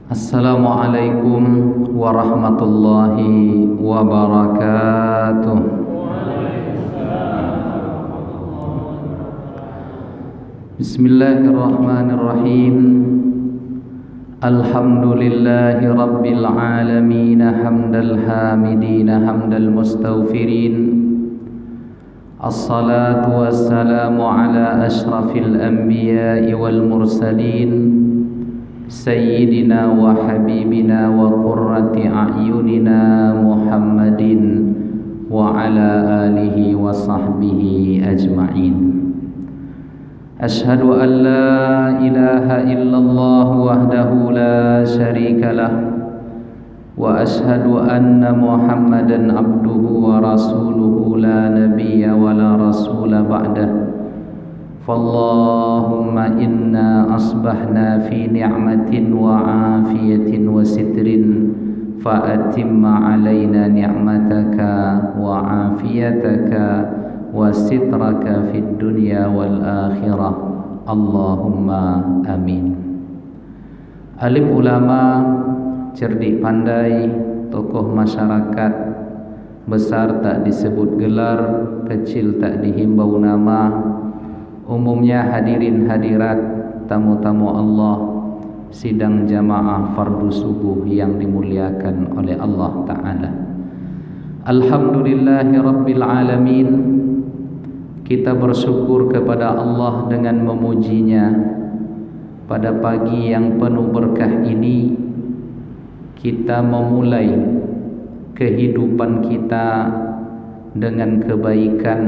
Assalamualaikum warahmatullahi wabarakatuh. Bismillahirrahmanirrahim. Alhamdulillahi rabbil alamin, hamdal hamidin, hamdal mustaghfirin. Assalatu wassalamu ala ashrafil anbiya'i wal mursalin, Sayyidina wa habibina wa qurrati a'yunina Muhammadin wa ala alihi wa sahbihi ajma'in. Ashhadu an la ilaha illallah wahdahu la syarika lah, wa ashhadu anna Muhammadan abduhu wa rasuluhu la nabiyya wa la rasula ba'dah. Fallahumma inna asbahna fi ni'matin wa afiyatin wa sitrin, fa atimma alaina ni'mataka wa afiyataka wa sitraka fid dunya wal akhirah. Allahumma amin. Alim ulama, cerdik pandai, tokoh masyarakat, besar tak disebut gelar, kecil tak dihimbau nama, umumnya hadirin hadirat, tamu-tamu Allah, sidang jamaah fardu subuh yang dimuliakan oleh Allah Ta'ala. Alhamdulillahi Rabbil Alamin. Kita bersyukur kepada Allah dengan memujinya. Pada pagi yang penuh berkah ini, kita memulai kehidupan kita dengan kebaikan,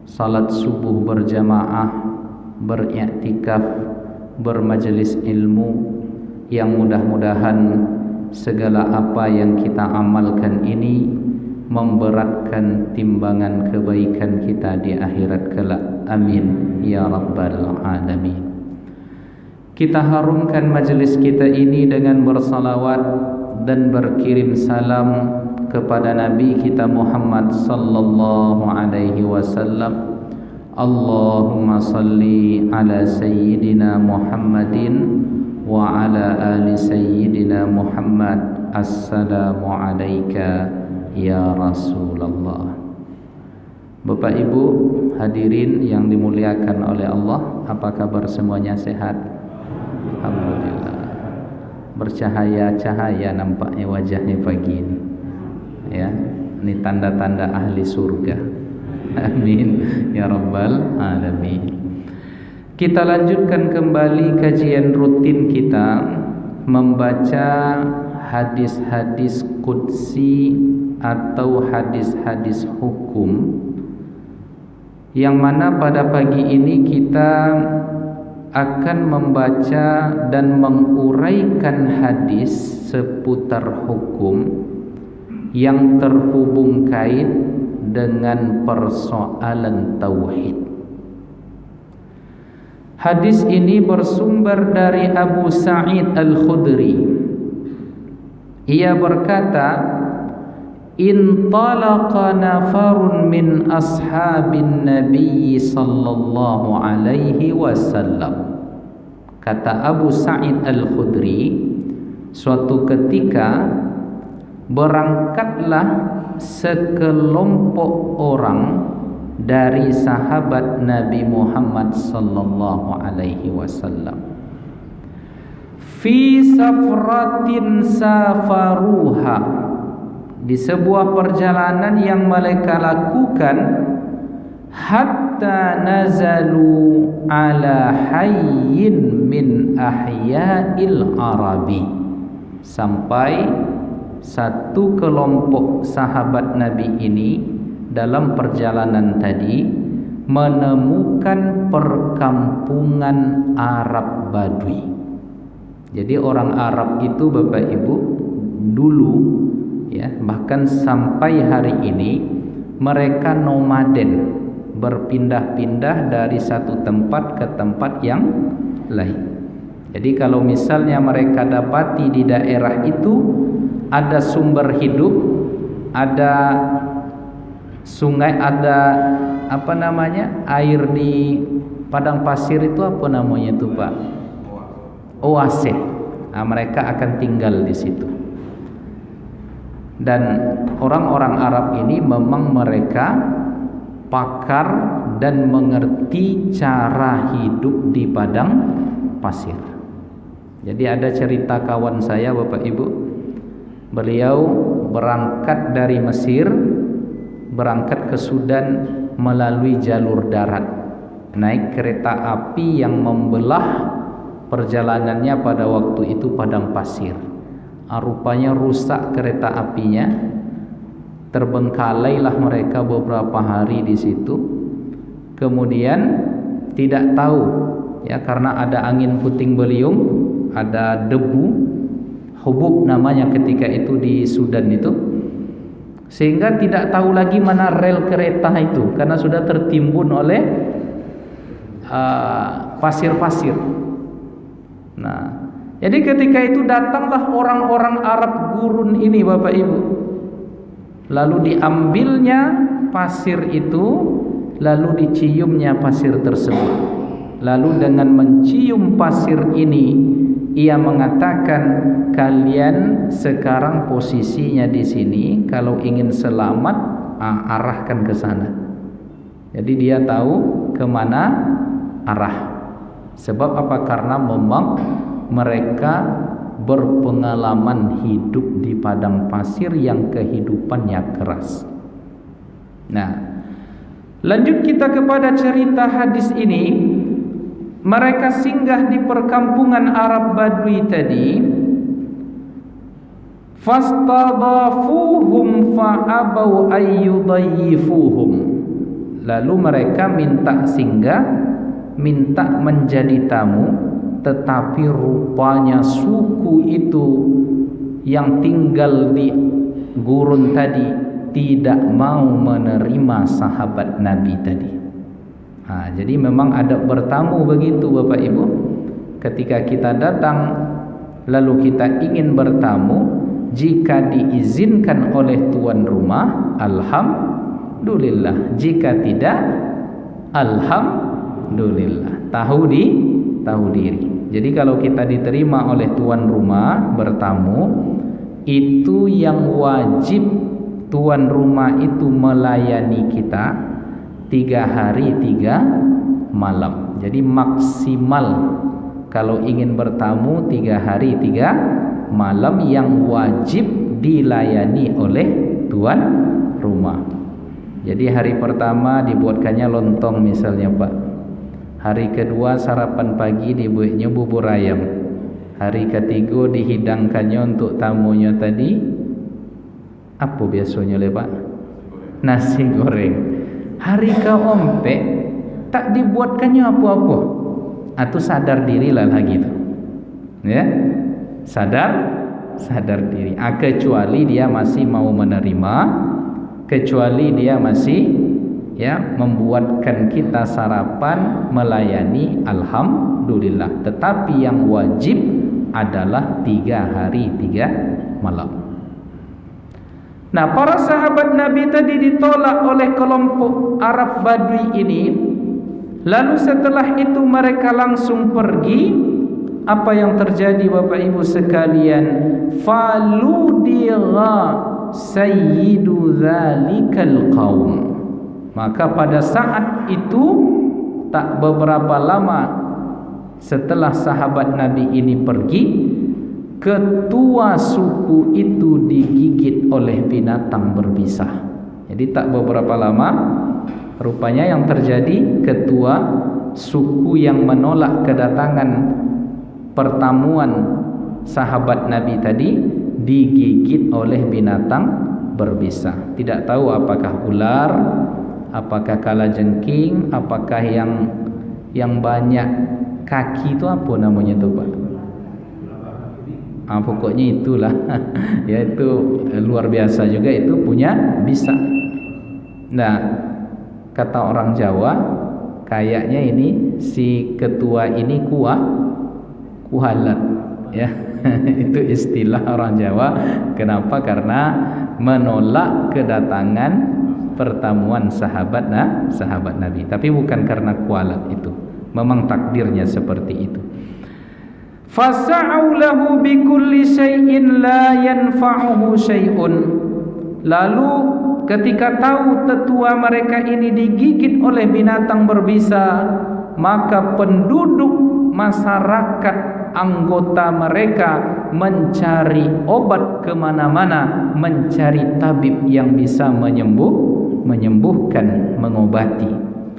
salat subuh berjamaah, beriktikaf, bermajelis ilmu, yang mudah-mudahan segala apa yang kita amalkan ini memberatkan timbangan kebaikan kita di akhirat kelak. Amin ya rabbal alamin. Kita harumkan majelis kita ini dengan bersalawat dan berkirim salam kepada Nabi kita Muhammad sallallahu alaihi wasallam. Allahumma salli ala sayyidina Muhammadin wa ala ali sayyidina Muhammad. Assalamu alayka ya Rasulullah. Bapak Ibu hadirin yang dimuliakan oleh Allah, apa kabar semuanya? Sehat? Alhamdulillah. Bercahaya-cahaya nampaknya wajahnya pagi ini. Ya, ini tanda-tanda ahli surga. Amin ya rabbal alamin. Kita lanjutkan kembali kajian rutin kita, membaca hadis-hadis qudsi atau hadis-hadis hukum, yang mana pada pagi ini kita akan membaca dan menguraikan hadis seputar hukum yang terhubung kait dengan persoalan tauhid. Hadis ini bersumber dari Abu Sa'id Al-Khudri. Ia berkata, "Intalaqa nafarun min ashabin Nabi sallallahu alaihi wasallam." Kata Abu Sa'id Al-Khudri, suatu ketika berangkatlah sekelompok orang dari sahabat Nabi Muhammad sallallahu alaihi wasallam, fi safratin safaruha, di sebuah perjalanan yang mereka lakukan, hatta nazalu ala hayyin min ahya'il arabi, sampai satu kelompok sahabat Nabi ini dalam perjalanan tadi menemukan perkampungan Arab Badui. Jadi orang Arab itu Bapak Ibu dulu, ya, bahkan sampai hari ini mereka nomaden, berpindah-pindah dari satu tempat ke tempat yang lain. Jadi kalau misalnya mereka dapati di daerah itu ada sumber hidup, ada sungai, ada air di padang pasir, itu apa namanya itu Pak? Oase. Mereka akan tinggal di situ. Dan orang-orang Arab ini memang mereka pakar dan mengerti cara hidup di padang pasir. Jadi ada cerita kawan saya, Bapak Ibu, beliau berangkat dari Mesir, berangkat ke Sudan melalui jalur darat, naik kereta api yang membelah perjalanannya pada waktu itu padang pasir. Rupanya rusak kereta apinya, terbengkalailah mereka beberapa hari di situ. Kemudian tidak tahu ya, karena ada angin puting beliung, ada debu, hubub namanya ketika itu di Sudan itu, sehingga tidak tahu lagi mana rel kereta itu karena sudah tertimbun oleh pasir-pasir. Nah, jadi ketika itu datanglah orang-orang Arab gurun ini, Bapak Ibu. Lalu diambilnya pasir itu, lalu diciumnya pasir tersebut. Lalu dengan mencium pasir ini, ia mengatakan, kalian sekarang posisinya di sini, kalau ingin selamat, arahkan ke sana. Jadi dia tahu kemana arah. Sebab apa? Karena memang mereka berpengalaman hidup di padang pasir yang kehidupannya keras. Nah, lanjut kita kepada cerita hadis ini. Mereka singgah di perkampungan Arab Badui tadi. Fastadafuhum fa'abau ayyudayyifuhum. Lalu mereka minta singgah, minta menjadi tamu, tetapi rupanya suku itu yang tinggal di gurun tadi tidak mau menerima sahabat Nabi tadi. Jadi memang adab bertamu begitu, Bapak Ibu. Ketika kita datang lalu kita ingin bertamu, jika diizinkan oleh tuan rumah, alhamdulillah. Jika tidak, alhamdulillah. Tahu diri. Jadi kalau kita diterima oleh tuan rumah bertamu, itu yang wajib tuan rumah itu melayani kita 3 hari 3 malam. Jadi maksimal kalau ingin bertamu 3 hari 3 malam yang wajib dilayani oleh tuan rumah. Jadi hari pertama dibuatkannya lontong misalnya, Pak. Hari kedua sarapan pagi dibuatnya bubur ayam. Hari ketiga dihidangkannya untuk tamunya tadi apa biasanya le Pak? Nasi goreng. Hari keempat tak dibuatkannya apa-apa. Atau sadar dirilah lagi tu. Ya. Sadar diri. Kecuali dia masih mau menerima, kecuali dia masih membuatkan kita sarapan, melayani, alhamdulillah. Tetapi yang wajib adalah 3 hari 3 malam. Nah, para sahabat Nabi tadi ditolak oleh kelompok Arab Badui ini. Lalu setelah itu mereka langsung pergi. Apa yang terjadi Bapak Ibu sekalian? Faludigha sayyidu dzalikal qaum. Maka pada saat itu, tak beberapa lama setelah sahabat Nabi ini pergi, ketua suku itu digigit oleh binatang berbisa. Jadi tak beberapa lama, rupanya yang terjadi, ketua suku yang menolak kedatangan pertemuan sahabat Nabi tadi digigit oleh binatang berbisa. Tidak tahu apakah ular, apakah kalajengking, apakah yang banyak kaki itu apa namanya tuh Pak? Pokoknya itulah. Ya, itu luar biasa juga, itu punya bisa. Nah, kata orang Jawa, kayaknya ini si ketua ini kuhalat ya. Itu istilah orang Jawa. Kenapa? Karena menolak kedatangan pertemuan sahabat Nabi. Tapi bukan karena kualat itu. Memang takdirnya seperti itu. fasa'u lahu bikulli syai'in la yanfa'uhu syai'un. Lalu ketika tahu tetua mereka ini digigit oleh binatang berbisa, maka penduduk masyarakat anggota mereka mencari obat kemana-mana, mencari tabib yang bisa menyembuhkan, mengobati.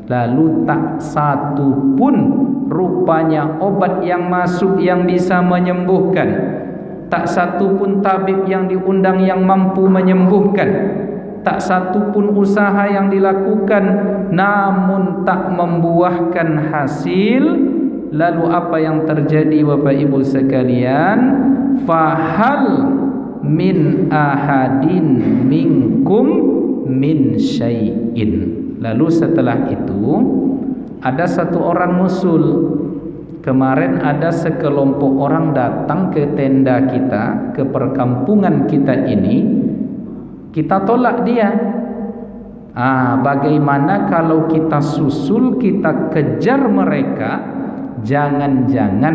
Lalu tak satu pun rupanya obat yang masuk yang bisa menyembuhkan, tak satu pun tabib yang diundang yang mampu menyembuhkan, tak satu pun usaha yang dilakukan namun tak membuahkan hasil. Lalu apa yang terjadi Bapak Ibu sekalian? Fahal min ahadin minkum min syai'in. Lalu setelah itu ada satu orang musul. Kemarin ada sekelompok orang datang ke tenda kita, ke perkampungan kita ini. Kita tolak dia. Bagaimana kalau kita susul, kita kejar mereka? Jangan-jangan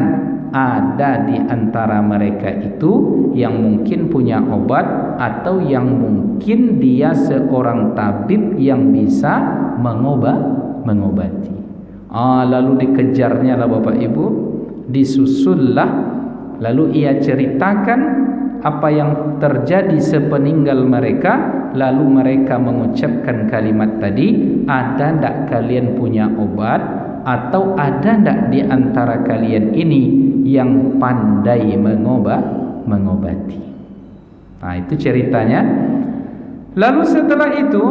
ada di antara mereka itu yang mungkin punya obat, atau yang mungkin dia seorang tabib yang bisa mengobati. Lalu dikejarnya lah Bapak Ibu, disusullah. Lalu ia ceritakan apa yang terjadi sepeninggal mereka. Lalu mereka mengucapkan kalimat tadi, ada ndak kalian punya obat? Atau ada ndak di antara kalian ini yang pandai mengobati? Itu ceritanya. Lalu setelah itu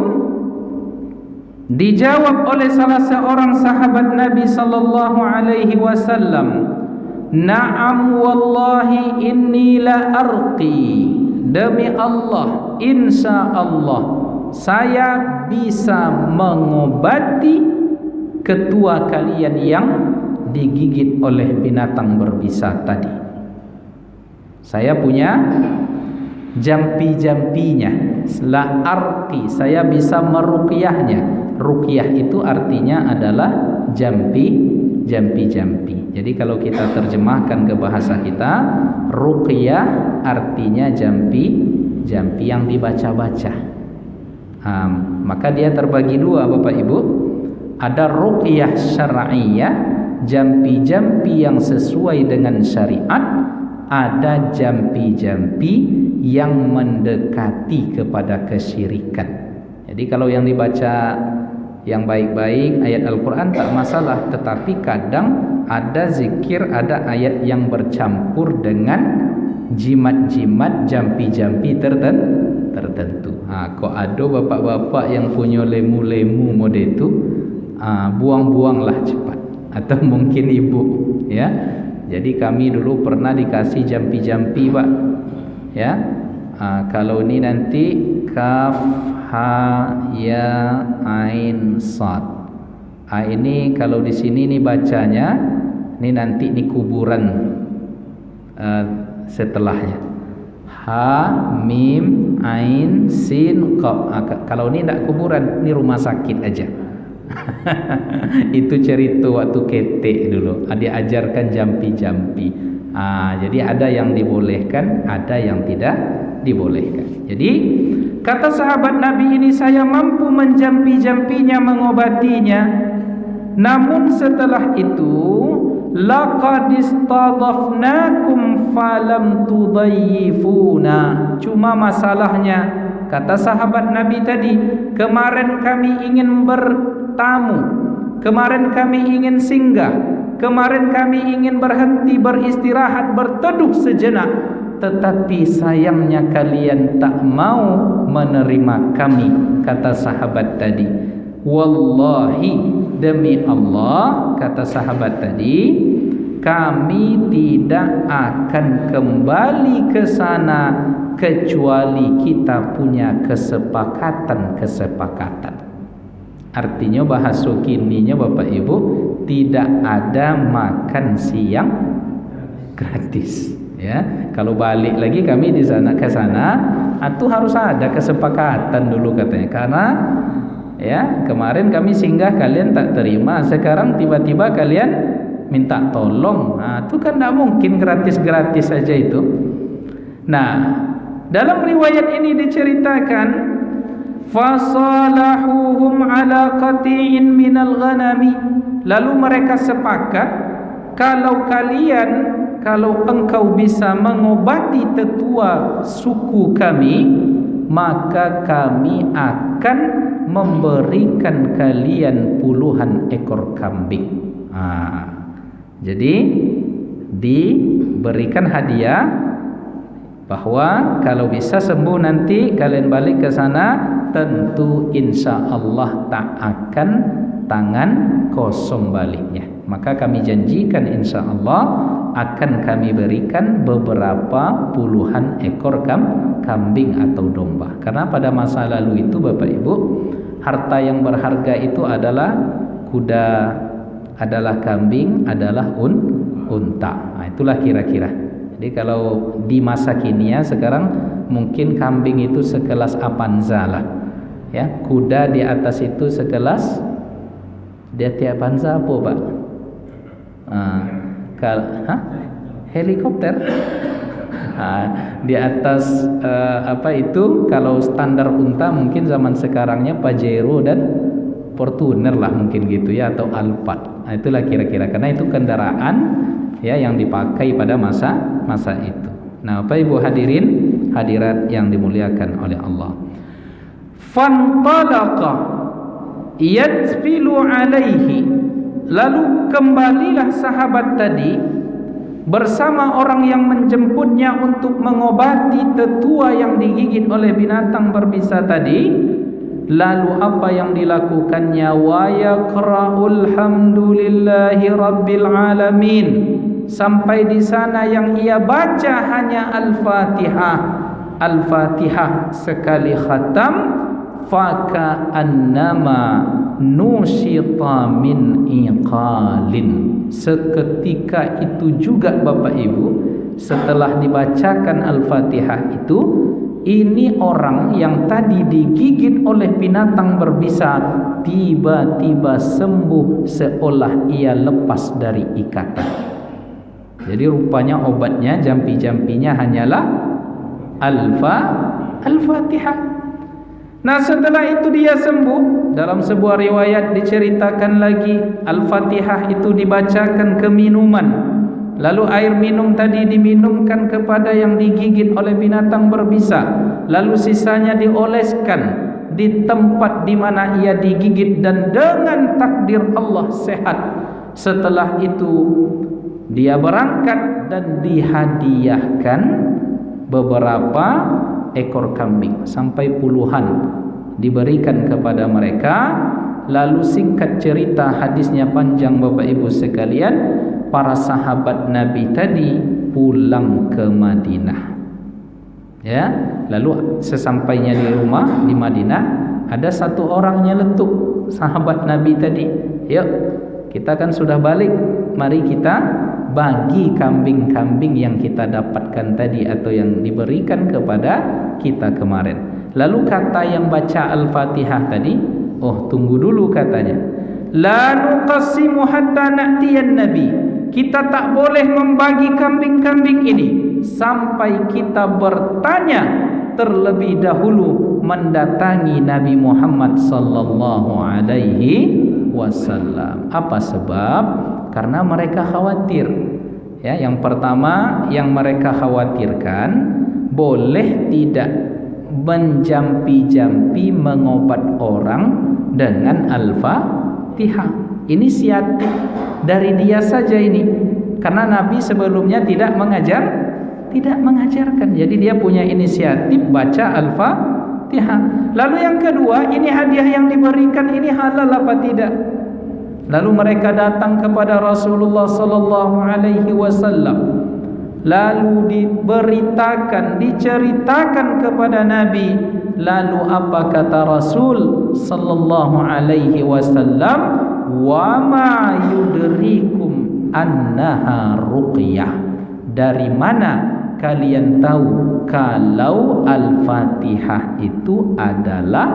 dijawab oleh salah seorang sahabat Nabi sallallahu alaihi wasallam, "Na'am wallahi inni la arqi." Demi Allah, insya Allah saya bisa mengobati ketua kalian yang digigit oleh binatang berbisa tadi. Saya punya jampi-jampinya. La arqi, saya bisa meruqyahnya. Ruqyah itu artinya adalah jampi-jampi. Jadi kalau kita terjemahkan ke bahasa kita, ruqyah artinya jampi yang dibaca-baca. Maka dia terbagi dua Bapak Ibu. Ada ruqyah syar'iyah, jampi-jampi yang sesuai dengan syariat. Ada jampi-jampi yang mendekati kepada kesyirikan. Jadi kalau yang dibaca yang baik-baik ayat Al-Quran tak masalah, tetapi kadang ada zikir, ada ayat yang bercampur dengan jimat-jimat, jampi-jampi tertentu. Kok ada bapak-bapak yang punya lemu-lemu mode itu, buang-buanglah cepat, atau mungkin ibu, ya. Jadi kami dulu pernah dikasih jampi-jampi, Pak, ya. Kalau ini nanti kaf ha ya ain sad. Ini kalau di sini nih bacanya, ini nanti ini kuburan setelahnya. Ha mim ain sin qaf. Kalau ini tidak kuburan, ini rumah sakit aja. Itu cerita waktu ketek dulu. Dia ajarkan jampi-jampi. Jadi ada yang dibolehkan, ada yang tidak dibolehkan. Jadi kata sahabat Nabi ini, saya mampu menjampi-jampinya, mengobatinya. Namun setelah itu, laqad istadafnakum falam tudayyifuna. Cuma masalahnya, kata sahabat Nabi tadi, kemarin kami ingin bertamu, kemarin kami ingin singgah, kemarin kami ingin berhenti, beristirahat, berteduh sejenak, tetapi sayangnya kalian tak mau menerima kami. Kata sahabat tadi, wallahi, demi Allah, kata sahabat tadi, kami tidak akan kembali ke sana kecuali kita punya kesepakatan. Artinya bahasa kininya Bapak Ibu, tidak ada makan siang gratis, ya. Kalau balik lagi kami di sana ke sana, itu harus ada kesepakatan dulu katanya. Karena ya kemarin kami singgah, kalian tak terima, sekarang tiba-tiba kalian minta tolong. Itu kan tidak mungkin gratis-gratis saja itu. Nah, dalam riwayat ini diceritakan fasalahuhum ala qati'in minal ghanami, lalu mereka sepakat kalau engkau bisa mengobati tetua suku kami, maka kami akan memberikan kalian puluhan ekor kambing. Jadi diberikan hadiah bahwa kalau bisa sembuh nanti kalian balik ke sana, tentu insya Allah tak akan tangan kosong baliknya. Maka kami janjikan insya Allah akan kami berikan beberapa puluhan ekor kambing atau domba. Karena pada masa lalu itu Bapak Ibu, harta yang berharga itu adalah kuda, adalah kambing, adalah unta. Itulah kira-kira. Jadi kalau di masa kini ya sekarang mungkin kambing itu sekelas Avanza lah. Ya, kuda di atas itu sekelas dia tiap Avanza apa, Pak? Helikopter. Di atas itu kalau standar unta mungkin zaman sekarangnya Pajero dan Fortuner lah mungkin gitu ya, atau Alphard. Itulah kira-kira, karena itu kendaraan ya yang dipakai pada masa itu. Nah, Bapak Ibu hadirin hadirat yang dimuliakan oleh Allah. Fantalaqa yatfilu alaihi, lalu kembalilah sahabat tadi bersama orang yang menjemputnya untuk mengobati tetua yang digigit oleh binatang berbisa tadi. Lalu apa yang dilakukannya? Wa yaqra'ul hamdulillahi rabbil alamin, sampai di sana yang ia baca hanya Al-Fatihah. Al-Fatihah sekali khatam, faka annama nusyita min iqalin. Seketika itu juga Bapak Ibu, setelah dibacakan Al-Fatihah itu, ini orang yang tadi digigit oleh binatang berbisa tiba-tiba sembuh seolah ia lepas dari ikatan. Jadi rupanya obatnya, jampi-jampinya hanyalah Al-Fatihah. Nah, setelah itu dia sembuh. Dalam sebuah riwayat diceritakan lagi Al-Fatihah itu dibacakan ke minuman. Lalu air minum tadi diminumkan kepada yang digigit oleh binatang berbisa. Lalu sisanya dioleskan di tempat di mana ia digigit, dan dengan takdir Allah sehat. Setelah itu dia berangkat dan dihadiahkan beberapa ekor kambing sampai puluhan diberikan kepada mereka. Lalu singkat cerita, hadisnya panjang Bapak Ibu sekalian, para sahabat Nabi tadi pulang ke Madinah. Ya, lalu sesampainya di rumah di Madinah, ada satu orang nyeletuk sahabat Nabi tadi. Yuk, kita kan sudah balik, mari kita bagi kambing-kambing yang kita dapatkan tadi atau yang diberikan kepada kita kemarin. Lalu kata yang baca Al-Fatihah tadi, oh tunggu dulu katanya. La nuqassimu hatta na'tiyan nabi. Kita tak boleh membagi kambing-kambing ini sampai kita bertanya terlebih dahulu mendatangi Nabi Muhammad sallallahu alaihi wasallam. Apa sebab? Karena mereka khawatir. Ya, yang pertama yang mereka khawatirkan, boleh tidak menjampi-jampi mengobat orang dengan Al-Fatihah. Inisiatif dari dia saja ini, karena Nabi sebelumnya tidak mengajarkan. Jadi dia punya inisiatif baca Al-Fatihah. Lalu yang kedua, ini hadiah yang diberikan ini halal apa tidak? Lalu mereka datang kepada Rasulullah sallallahu alaihi wasallam. Lalu diceritakan kepada Nabi. Lalu apa kata Rasul sallallahu alaihi wasallam? Wa ma yudrikum annaha ruqyah. Dari mana kalian tahu kalau Al-Fatihah itu adalah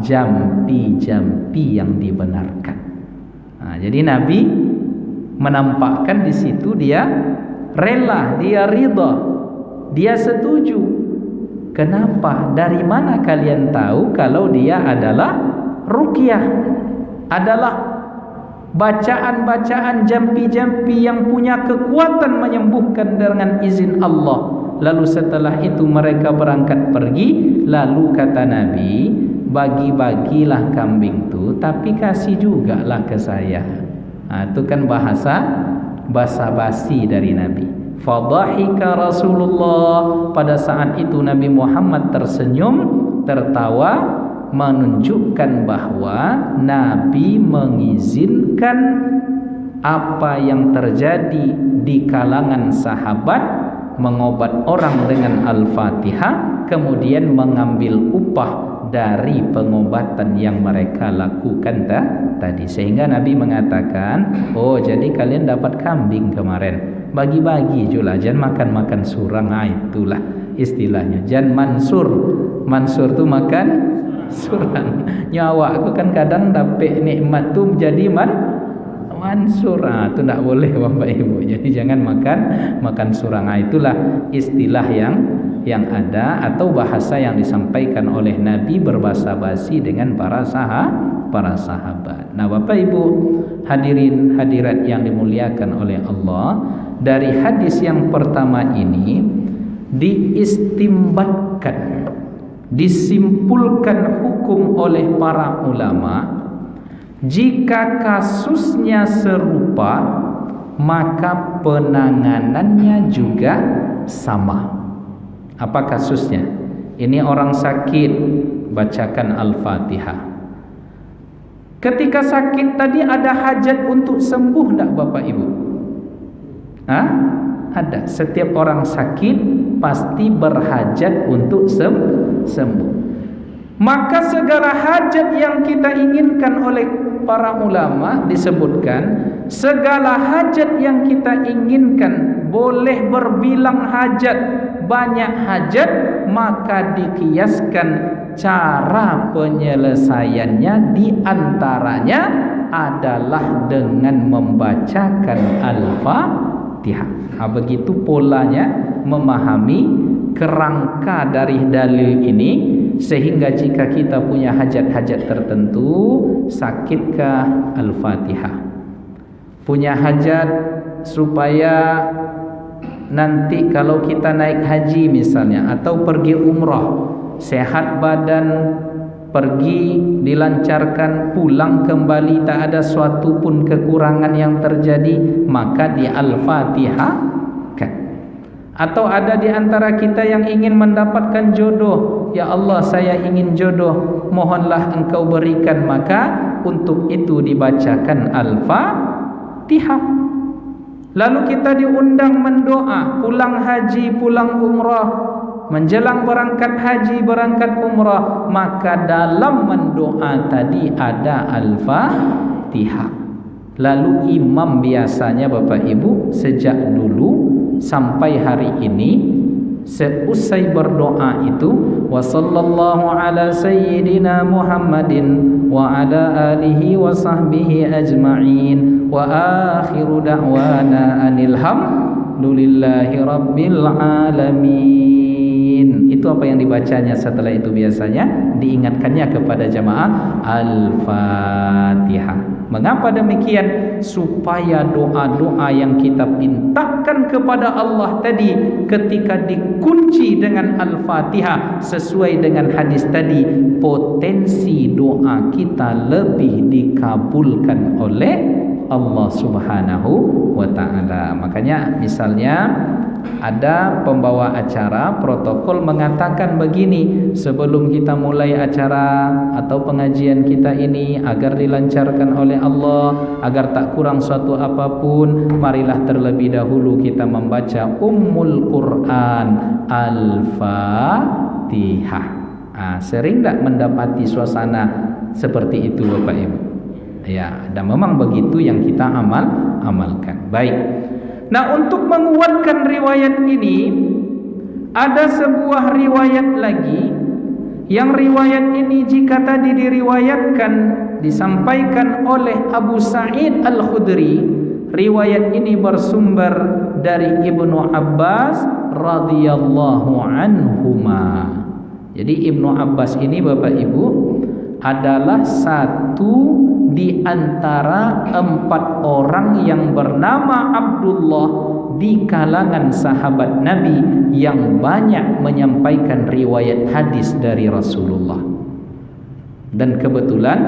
jampi-jampi yang dibenarkan? Nah, jadi Nabi menampakkan di situ dia rela, dia ridha, dia setuju. Kenapa? Dari mana kalian tahu kalau dia adalah ruqyah, adalah bacaan-bacaan jampi-jampi yang punya kekuatan menyembuhkan dengan izin Allah? Lalu setelah itu mereka berangkat pergi. Lalu kata Nabi, bagi-bagilah kambing itu, tapi kasih juga lah ke saya. Itu kan bahasa basa-basi dari Nabi. Fadhahika Rasulullah. Pada saat itu Nabi Muhammad tersenyum, tertawa, menunjukkan bahwa Nabi mengizinkan apa yang terjadi di kalangan sahabat, mengobat orang dengan Al-Fatihah, kemudian mengambil upah dari pengobatan yang mereka lakukan tadi. Sehingga Nabi mengatakan, oh jadi kalian dapat kambing kemarin, bagi-bagi juga, jangan makan-makan surang. Itulah istilahnya, jangan mansur tu makan surang. Nyawa aku kan kadang dapat nikmat tu jadi mansur. Itu tidak boleh Bapak Ibu. Jadi jangan makan surang. Itulah istilah yang ada atau bahasa yang disampaikan oleh Nabi berbahasa basi dengan para sahabat. Nah, Bapak Ibu hadirin hadirat yang dimuliakan oleh Allah, dari hadis yang pertama ini diistimbatkan, disimpulkan hukum oleh para ulama. Jika kasusnya serupa, maka penanganannya juga sama. Apa kasusnya? Ini orang sakit, bacakan Al-Fatihah. Ketika sakit tadi ada hajat untuk sembuh tak Bapak Ibu? Ada. Setiap orang sakit pasti berhajat untuk sembuh. Maka segala hajat yang kita inginkan oleh para ulama disebutkan, segala hajat yang kita inginkan, boleh berbilang hajat, banyak hajat, maka dikiaskan cara penyelesaiannya diantaranya adalah dengan membacakan Al-Fatihah. Begitu polanya memahami kerangka dari dalil ini, sehingga jika kita punya hajat-hajat tertentu, sakitkah Al-Fatihah? Punya hajat supaya nanti kalau kita naik haji misalnya, atau pergi umrah, sehat badan, pergi dilancarkan, pulang kembali tak ada suatu pun kekurangan yang terjadi, maka di Al-Fatihah kan. Atau ada di antara kita yang ingin mendapatkan jodoh, ya Allah saya ingin jodoh, mohonlah engkau berikan, maka untuk itu dibacakan Al-Fatihah. Lalu kita diundang mendoa, pulang haji, pulang umrah, menjelang berangkat haji, berangkat umrah, maka dalam mendoa tadi ada Al-Fatihah. Lalu imam biasanya Bapak Ibu sejak dulu sampai hari ini, seusai berdoa itu, wa sallallahu ala sayyidina Muhammadin wa ala alihi wa sahbihi ajma'in wa akhiru da'wana anil hamdulillahi rabbil alamin. Itu apa yang dibacanya setelah itu biasanya diingatkannya kepada jamaah Al-Fatihah. Mengapa demikian? Supaya doa-doa yang kita pintakan kepada Allah tadi ketika dikunci dengan Al-Fatihah sesuai dengan hadis tadi, potensi doa kita lebih dikabulkan oleh Allah Subhanahu wa ta'ala. Makanya misalnya ada pembawa acara protokol mengatakan begini, sebelum kita mulai acara atau pengajian kita ini, agar dilancarkan oleh Allah, agar tak kurang suatu apapun, marilah terlebih dahulu kita membaca Ummul Quran, Al-Fatihah. Sering tak mendapati suasana seperti itu Bapak Ibu? Ya, dan memang begitu yang kita amalkan. Baik. Nah, untuk menguatkan riwayat ini, ada sebuah riwayat lagi, yang riwayat ini jika tadi diriwayatkan, disampaikan oleh Abu Sa'id Al-Khudri Riwayat ini bersumber dari Ibnu Abbas radhiyallahu anhuma. Jadi Ibnu Abbas ini Bapak Ibu adalah satu di antara 4 orang yang bernama Abdullah di kalangan sahabat Nabi yang banyak menyampaikan riwayat hadis dari Rasulullah. Dan kebetulan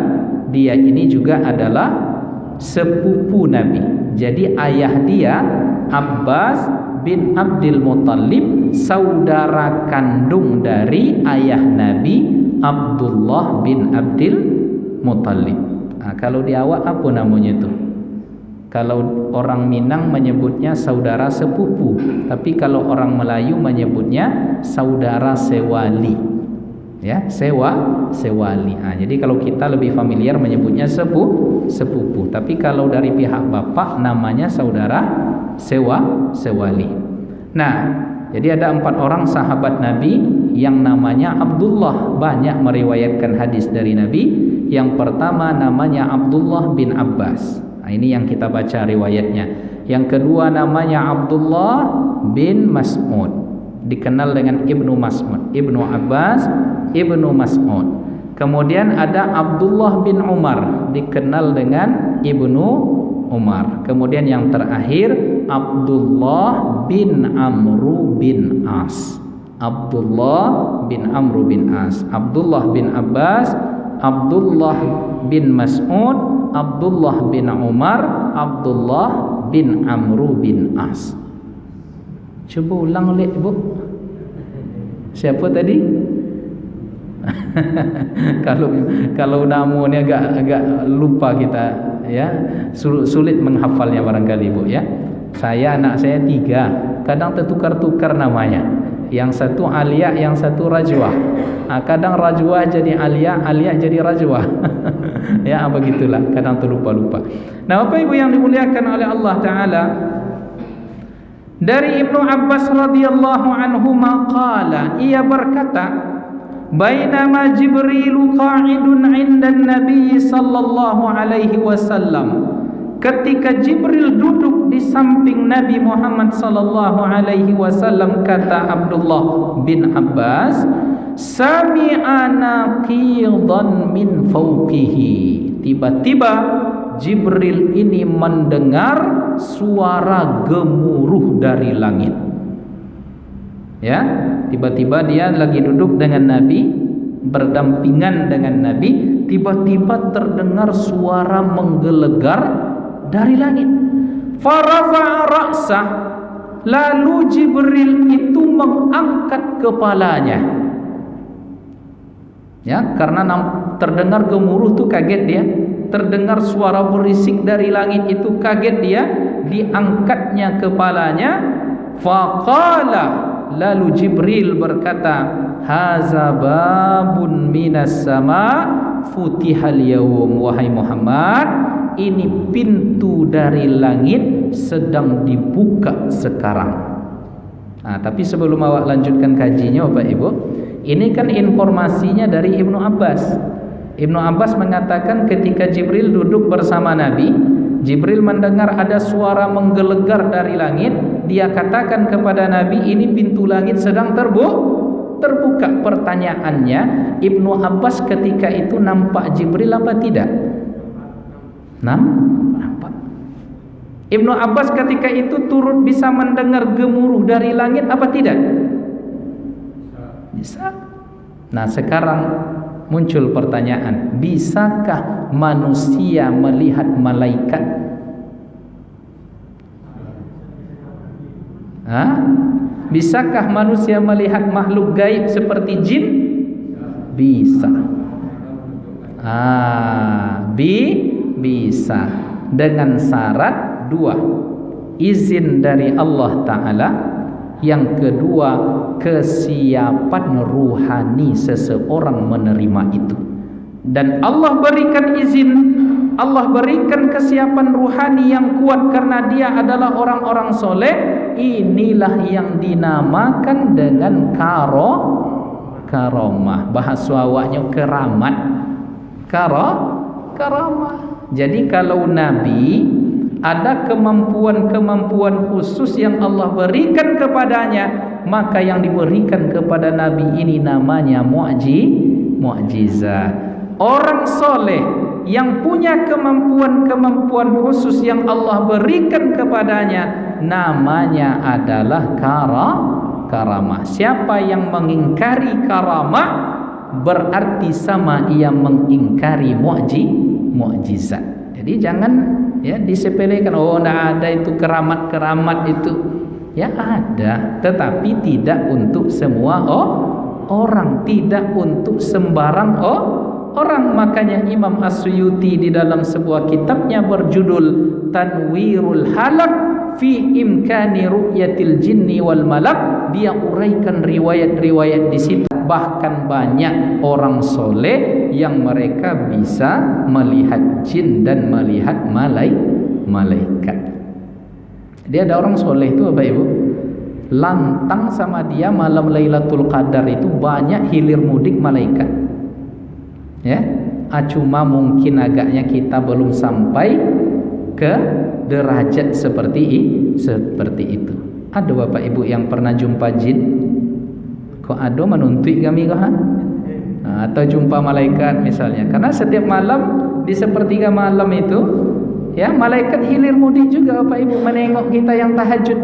dia ini juga adalah sepupu Nabi. Jadi ayah dia Abbas bin Abdul Muttalib, saudara kandung dari ayah Nabi Abdullah bin Abdul Muttalib. Kalau di awak apa namanya itu? Kalau orang Minang menyebutnya saudara sepupu, tapi kalau orang Melayu menyebutnya saudara sewali. Ya, sewali. Jadi kalau kita lebih familiar menyebutnya sepupu, tapi kalau dari pihak bapak namanya saudara sewali. Nah, jadi ada 4 orang sahabat Nabi yang namanya Abdullah, banyak meriwayatkan hadis dari Nabi. Yang pertama namanya Abdullah bin Abbas. Ini yang kita baca riwayatnya. Yang kedua namanya Abdullah bin Mas'ud, dikenal dengan Ibnu Mas'ud. Ibnu Abbas, Ibnu Mas'ud. Kemudian ada Abdullah bin Umar, dikenal dengan Ibnu Umar. Kemudian yang terakhir Abdullah bin Amru bin As. Abdullah bin Amru bin As. Abdullah bin Abbas, Abdullah bin Mas'ud, Abdullah bin Umar, Abdullah bin Amru bin As. Coba ulang oleh Ibu. Siapa tadi? kalau namanya agak lupa kita, ya, sulit menghafalnya barangkali Ibu, ya. Anak saya 3, kadang tertukar-tukar namanya. Yang satu Alia, yang satu Rajwah. Kadang Rajwah jadi Alia, Alia jadi Rajwah. Ya, begitulah, kadang terlupa-lupa. Nah, Bapak Ibu yang dimuliakan oleh Allah Ta'ala, dari Ibnu Abbas radhiyallahu anhu qala, ia berkata, bainama Jibril qa'idun 'inda an-nabi sallallahu alaihi wasallam, ketika Jibril duduk di samping Nabi Muhammad sallallahu alaihi wasallam, kata Abdullah bin Abbas, sami'a naqidan min fawqihi. Tiba-tiba Jibril ini mendengar suara gemuruh dari langit. Ya, tiba-tiba dia lagi duduk dengan Nabi, berdampingan dengan Nabi, tiba-tiba terdengar suara menggelegar dari langit. Farafa'a ra'sah, lalu Jibril itu mengangkat kepalanya. Ya, karena terdengar gemuruh tu kaget dia, terdengar suara berisik dari langit itu kaget dia, diangkatnya kepalanya. Faqala, lalu Jibril berkata, haza babun minas sama futihal yawm, wahai Muhammad, ini pintu dari langit sedang dibuka sekarang. Tapi sebelum awak lanjutkan kajinya Bapak Ibu, ini kan informasinya dari Ibnu Abbas. Ibnu Abbas mengatakan ketika Jibril duduk bersama Nabi, Jibril mendengar ada suara menggelegar dari langit. Dia katakan kepada Nabi, ini pintu langit sedang terbuka. Pertanyaannya, Ibnu Abbas ketika itu nampak Jibril apa tidak? Nampak. Ibnu Abbas ketika itu turut bisa mendengar gemuruh dari langit apa tidak? Bisa. Nah, sekarang muncul pertanyaan, bisakah manusia melihat malaikat? Bisakah manusia melihat makhluk gaib seperti jin? Bisa. Bisa, dengan syarat 2, izin dari Allah Ta'ala. Yang kedua, kesiapan ruhani seseorang menerima itu. Dan Allah berikan izin, Allah berikan kesiapan ruhani yang kuat karena dia adalah orang-orang soleh. Inilah yang dinamakan dengan karomah. Bahasa awaknya keramat. Karamah. Jadi kalau Nabi ada kemampuan-kemampuan khusus yang Allah berikan kepadanya, maka yang diberikan kepada Nabi ini namanya mu'jizat. Orang soleh yang punya kemampuan-kemampuan khusus yang Allah berikan kepadanya namanya adalah karamah. Siapa yang mengingkari karamah berarti sama ia mengingkari mu'jizat. Jadi jangan disepelekan, tidak ada itu keramat itu. Ya ada, tetapi tidak untuk semua orang, tidak untuk sembarang orang. Makanya Imam As-Suyuti di dalam sebuah kitabnya berjudul Tanwirul Halaq fi imkani ru'yatil jinni wal malak, dia uraikan riwayat-riwayat di situ. Bahkan banyak orang soleh yang mereka bisa melihat jin dan melihat malaikat. Dia ada orang soleh itu Bapak Ibu, lantang sama dia malam Lailatul Qadar itu banyak hilir mudik malaikat. Cuma mungkin agaknya kita belum sampai ke derajat seperti itu. Ada Bapak Ibu yang pernah jumpa jin? Kok ada menuntut kami kah? Atau jumpa malaikat misalnya? Karena setiap malam di sepertiga malam itu, malaikat hilir mudik juga Bapak Ibu menengok kita yang tahajud.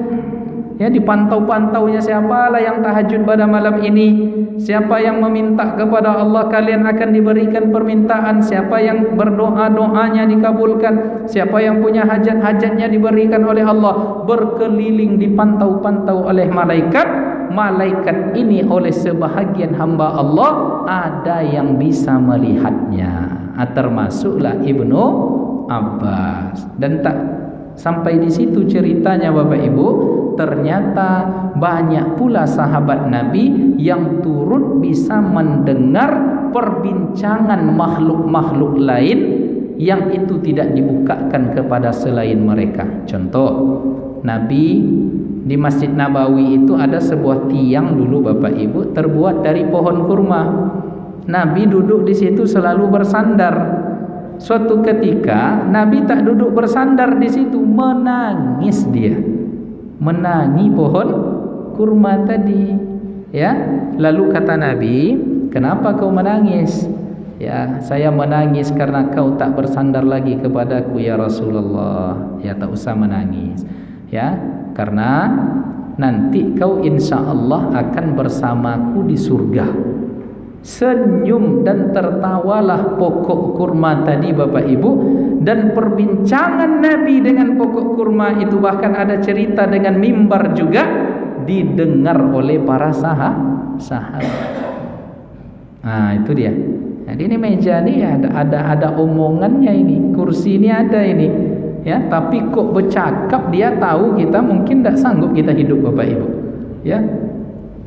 Dipantau-pantaunya siapalah yang tahajud pada malam ini, siapa yang meminta kepada Allah kalian akan diberikan permintaan, siapa yang berdoa doanya dikabulkan, siapa yang punya hajat-hajatnya diberikan oleh Allah. Berkeliling dipantau-pantau oleh malaikat. Malaikat ini oleh sebahagian hamba Allah ada yang bisa melihatnya, termasuklah Ibnu Abbas. Dan tak sampai di situ ceritanya Bapak Ibu, ternyata banyak pula sahabat Nabi yang turut bisa mendengar perbincangan makhluk-makhluk lain yang itu tidak dibukakan kepada selain mereka. Contoh, Nabi di Masjid Nabawi itu ada sebuah tiang dulu Bapak Ibu terbuat dari pohon kurma. Nabi duduk di situ selalu bersandar. Suatu ketika Nabi tak duduk bersandar di situ, menangis dia. Menangi pohon kurma tadi. Lalu kata Nabi, "Kenapa kau menangis?" "Saya menangis karena kau tak bersandar lagi kepadaku ya Rasulullah." Tak usah menangis. Karena nanti kau insya Allah akan bersamaku di surga. Senyum dan tertawalah pokok kurma tadi Bapak Ibu. Dan perbincangan Nabi dengan pokok kurma itu, bahkan ada cerita dengan mimbar juga, didengar oleh para sahabat. Itu dia. Jadi ini meja ini ada omongannya ini, kursi ini ada ini. Tapi kok bercakap dia tahu kita mungkin tidak sanggup kita hidup Bapak Ibu.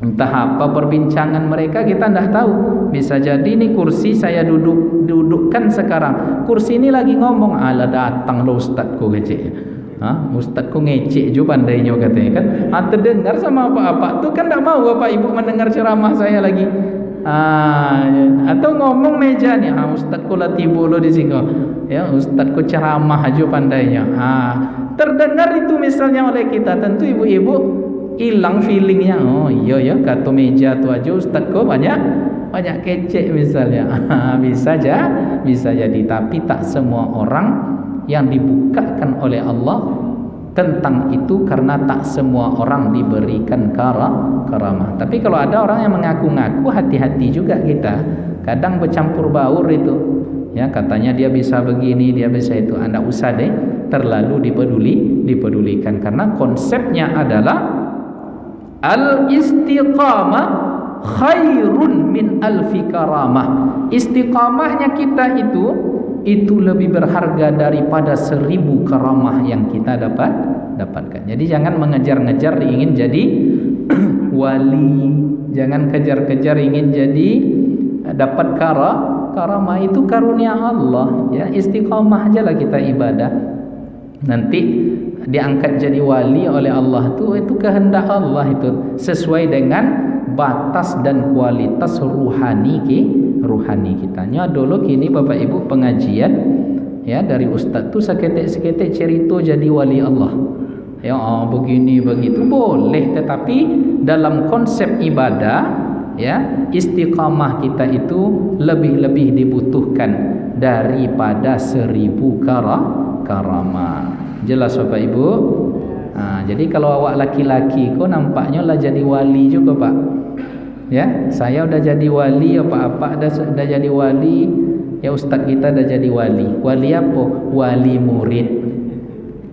Entah apa perbincangan mereka kita tidak tahu. Bisa jadi ini kursi saya dudukkan sekarang. Kursi ini lagi ngomong, "Ala datang lo ustadku ngecek." Ustadku ngecek juga pandainya katanya kan. Terdengar sama apa-apa tuh kan tidak mau Bapak Ibu mendengar ceramah saya lagi. Atau ngomong mejanya, ustadku latibu lo di sini. Ustadku ceramah aja pandainya. Terdengar itu misalnya oleh kita, tentu ibu-ibu hilang feelingnya. Kata meja tu aja ustadku banyak kecek misalnya. Bisa jadi, tapi tak semua orang yang dibukakan oleh Allah tentang itu, karena tak semua orang diberikan karamah. Tapi kalau ada orang yang mengaku-ngaku, hati-hati juga kita. Kadang bercampur baur itu. Katanya dia bisa begini, dia bisa itu. Anda usah deh terlalu dipedulikan, karena konsepnya adalah al-istiqamah khairun min alfi karamah. Istiqamahnya kita itu lebih berharga daripada 1000 karamah yang kita dapatkan. Jadi jangan mengejar-ngejar ingin jadi wali, jangan kejar-kejar ingin jadi dapat karamah. Itu karunia Allah. Istiqamah aja lah kita ibadah. Nanti diangkat jadi wali oleh Allah itu kehendak Allah, itu sesuai dengan batas dan kualitas ruhani kita. Dulu kini Bapak Ibu pengajian Ya, dari ustaz tu seketik-seketik cerita jadi wali Allah. Ya, begini begitu boleh, tetapi dalam konsep ibadah, ya, istiqamah kita itu lebih-lebih dibutuhkan daripada 1000 karamah. Jelas Bapak Ibu? Jadi kalau awak laki-laki kok nampaknya lah jadi wali juga Pak. Ya, saya udah jadi wali, apa-apa dah jadi wali. Ya, ustaz kita dah jadi wali. Wali apa? Wali murid.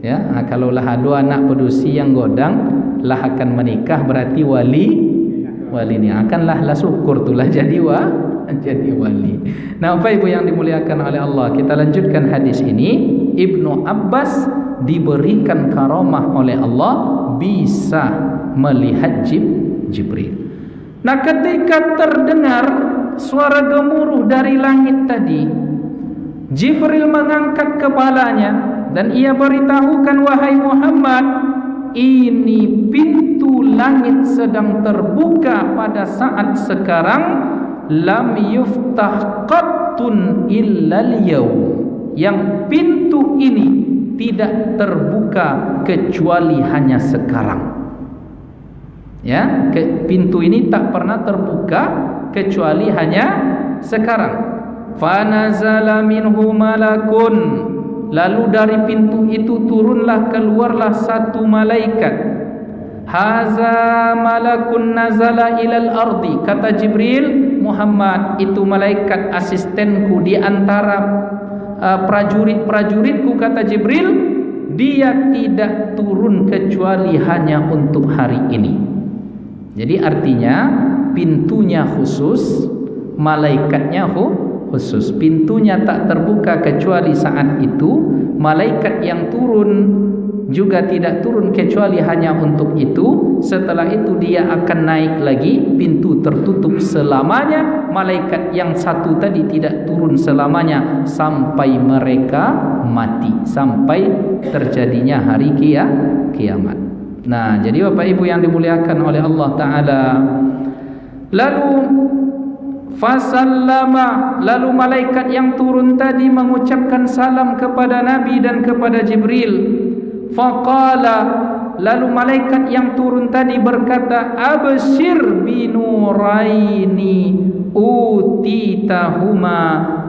Ya, kalaulah ada anak pedusi yang godang lah akan menikah, berarti wali ni akanlah lah syukur tulah jadi wali. Nah, Bapak Ibu yang dimuliakan oleh Allah, kita lanjutkan hadis ini. Ibnu Abbas diberikan karamah oleh Allah bisa melihat Jibril. Nah, ketika terdengar suara gemuruh dari langit tadi, Jibril mengangkat kepalanya dan ia beritahukan, wahai Muhammad, ini pintu langit sedang terbuka pada saat sekarang, lam yuftah qattun illal yaum, yang pintu ini tidak terbuka kecuali hanya sekarang. Ya, pintu ini tak pernah terbuka kecuali hanya sekarang. Fanazala minhu malakun, lalu dari pintu itu keluarlah satu malaikat. Haza malakun nazala ilal ardi, kata Jibril, Muhammad, itu malaikat asistenku di antara prajurit-prajuritku, kata Jibril, dia tidak turun kecuali hanya untuk hari ini. Jadi artinya pintunya khusus, malaikatnya khusus. Pintunya tak terbuka kecuali saat itu. Malaikat yang turun juga tidak turun kecuali hanya untuk itu. Setelah itu dia akan naik lagi, pintu tertutup selamanya. Malaikat yang satu tadi tidak turun selamanya sampai mereka mati, sampai terjadinya hari kiamat. Nah, jadi Bapak Ibu yang dimuliakan oleh Allah Ta'ala, lalu fasallama, lalu malaikat yang turun tadi mengucapkan salam kepada Nabi dan kepada Jibril. Faqala, lalu malaikat yang turun tadi berkata, abshir binuraini utitahuma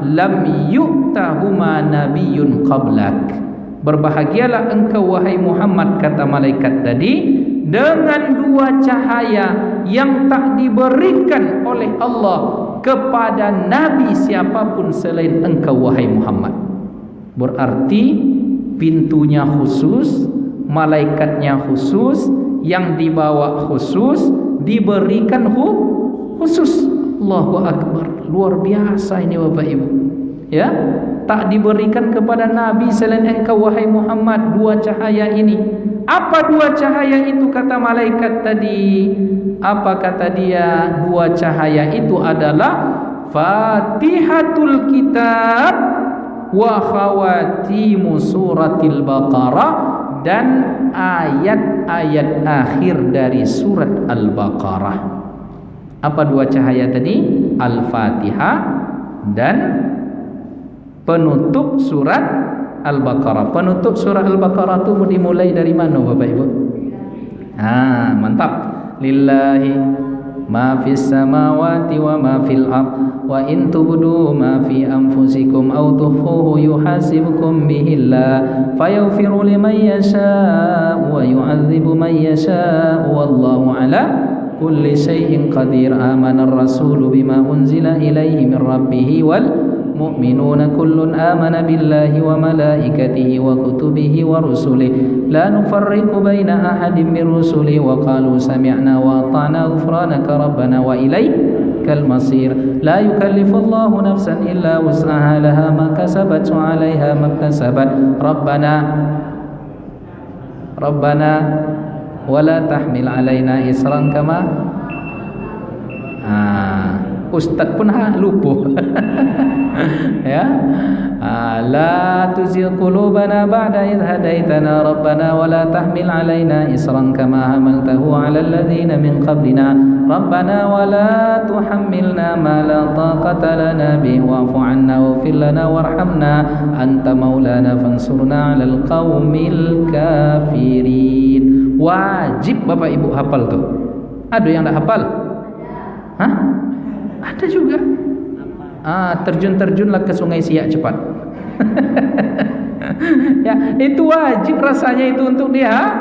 lam yu'tahuma nabiyyun qablak. Berbahagialah engkau wahai Muhammad, kata malaikat tadi, dengan dua cahaya yang tak diberikan oleh Allah kepada nabi siapapun selain engkau wahai Muhammad. Berarti pintunya khusus, malaikatnya khusus, yang dibawa khusus, diberikan khusus. Allahu Akbar, luar biasa ini Bapak Ibu. Ya, tak diberikan kepada nabi selain engkau wahai Muhammad dua cahaya ini. Apa dua cahaya itu, kata malaikat tadi? Apa kata dia? Dua cahaya itu adalah Fatihatul Kitab wa khawatimu suratil Baqarah, dan ayat-ayat akhir dari surat Al-Baqarah. Apa dua cahaya tadi? Al-Fatihah dan penutup surat Al-Baqarah. Penutup surah Al-Baqarah itu dimulai dari mana Bapak Ibu? Mantap. Lillahi ma fis samawati wa ma fil ard wa in tubdu ma fi anfusikum aw tukhfuhu yuhasibukum bihi Allah fayaghfiru liman yasha wa yu'adzibu man yasha wallahu ala kulli syai'in qadir. Amana ar-rasulu bima unzila ilaihi min rabbih wal mu'minuna kullun amana billahi wa malaikatihi wa kutubihi wa rusulihi la nufarriqu baina ahadin min rusulihi wa qalu sami'na wa ata'na ghufranaka rabbana wa ilaikal masir. La yukallifu Allahu nafsan illa wus'aha laha ma kasabat wa 'alaiha ma kasabat. Rabbana wa la tahmil 'alaina isran kama Ustaz pun lupa. Ya. La tuzigh qulubana ba'da idh hadaitana rabbana wa la tahmil 'alaina isran kama hamaltahu 'alal ladzina min qablina rabbana wa la tuhammilna ma la taqata lana bihi wa'fu 'anna waghfir lana warhamna anta maulana fansurna 'alal qaumil kafirin. Wajib Bapak Ibu hafal tuh. Ada yang tak hafal? Hah? Ada juga. Terjun-terjunlah ke Sungai Siak cepat. Ya, itu wajib rasanya itu untuk dia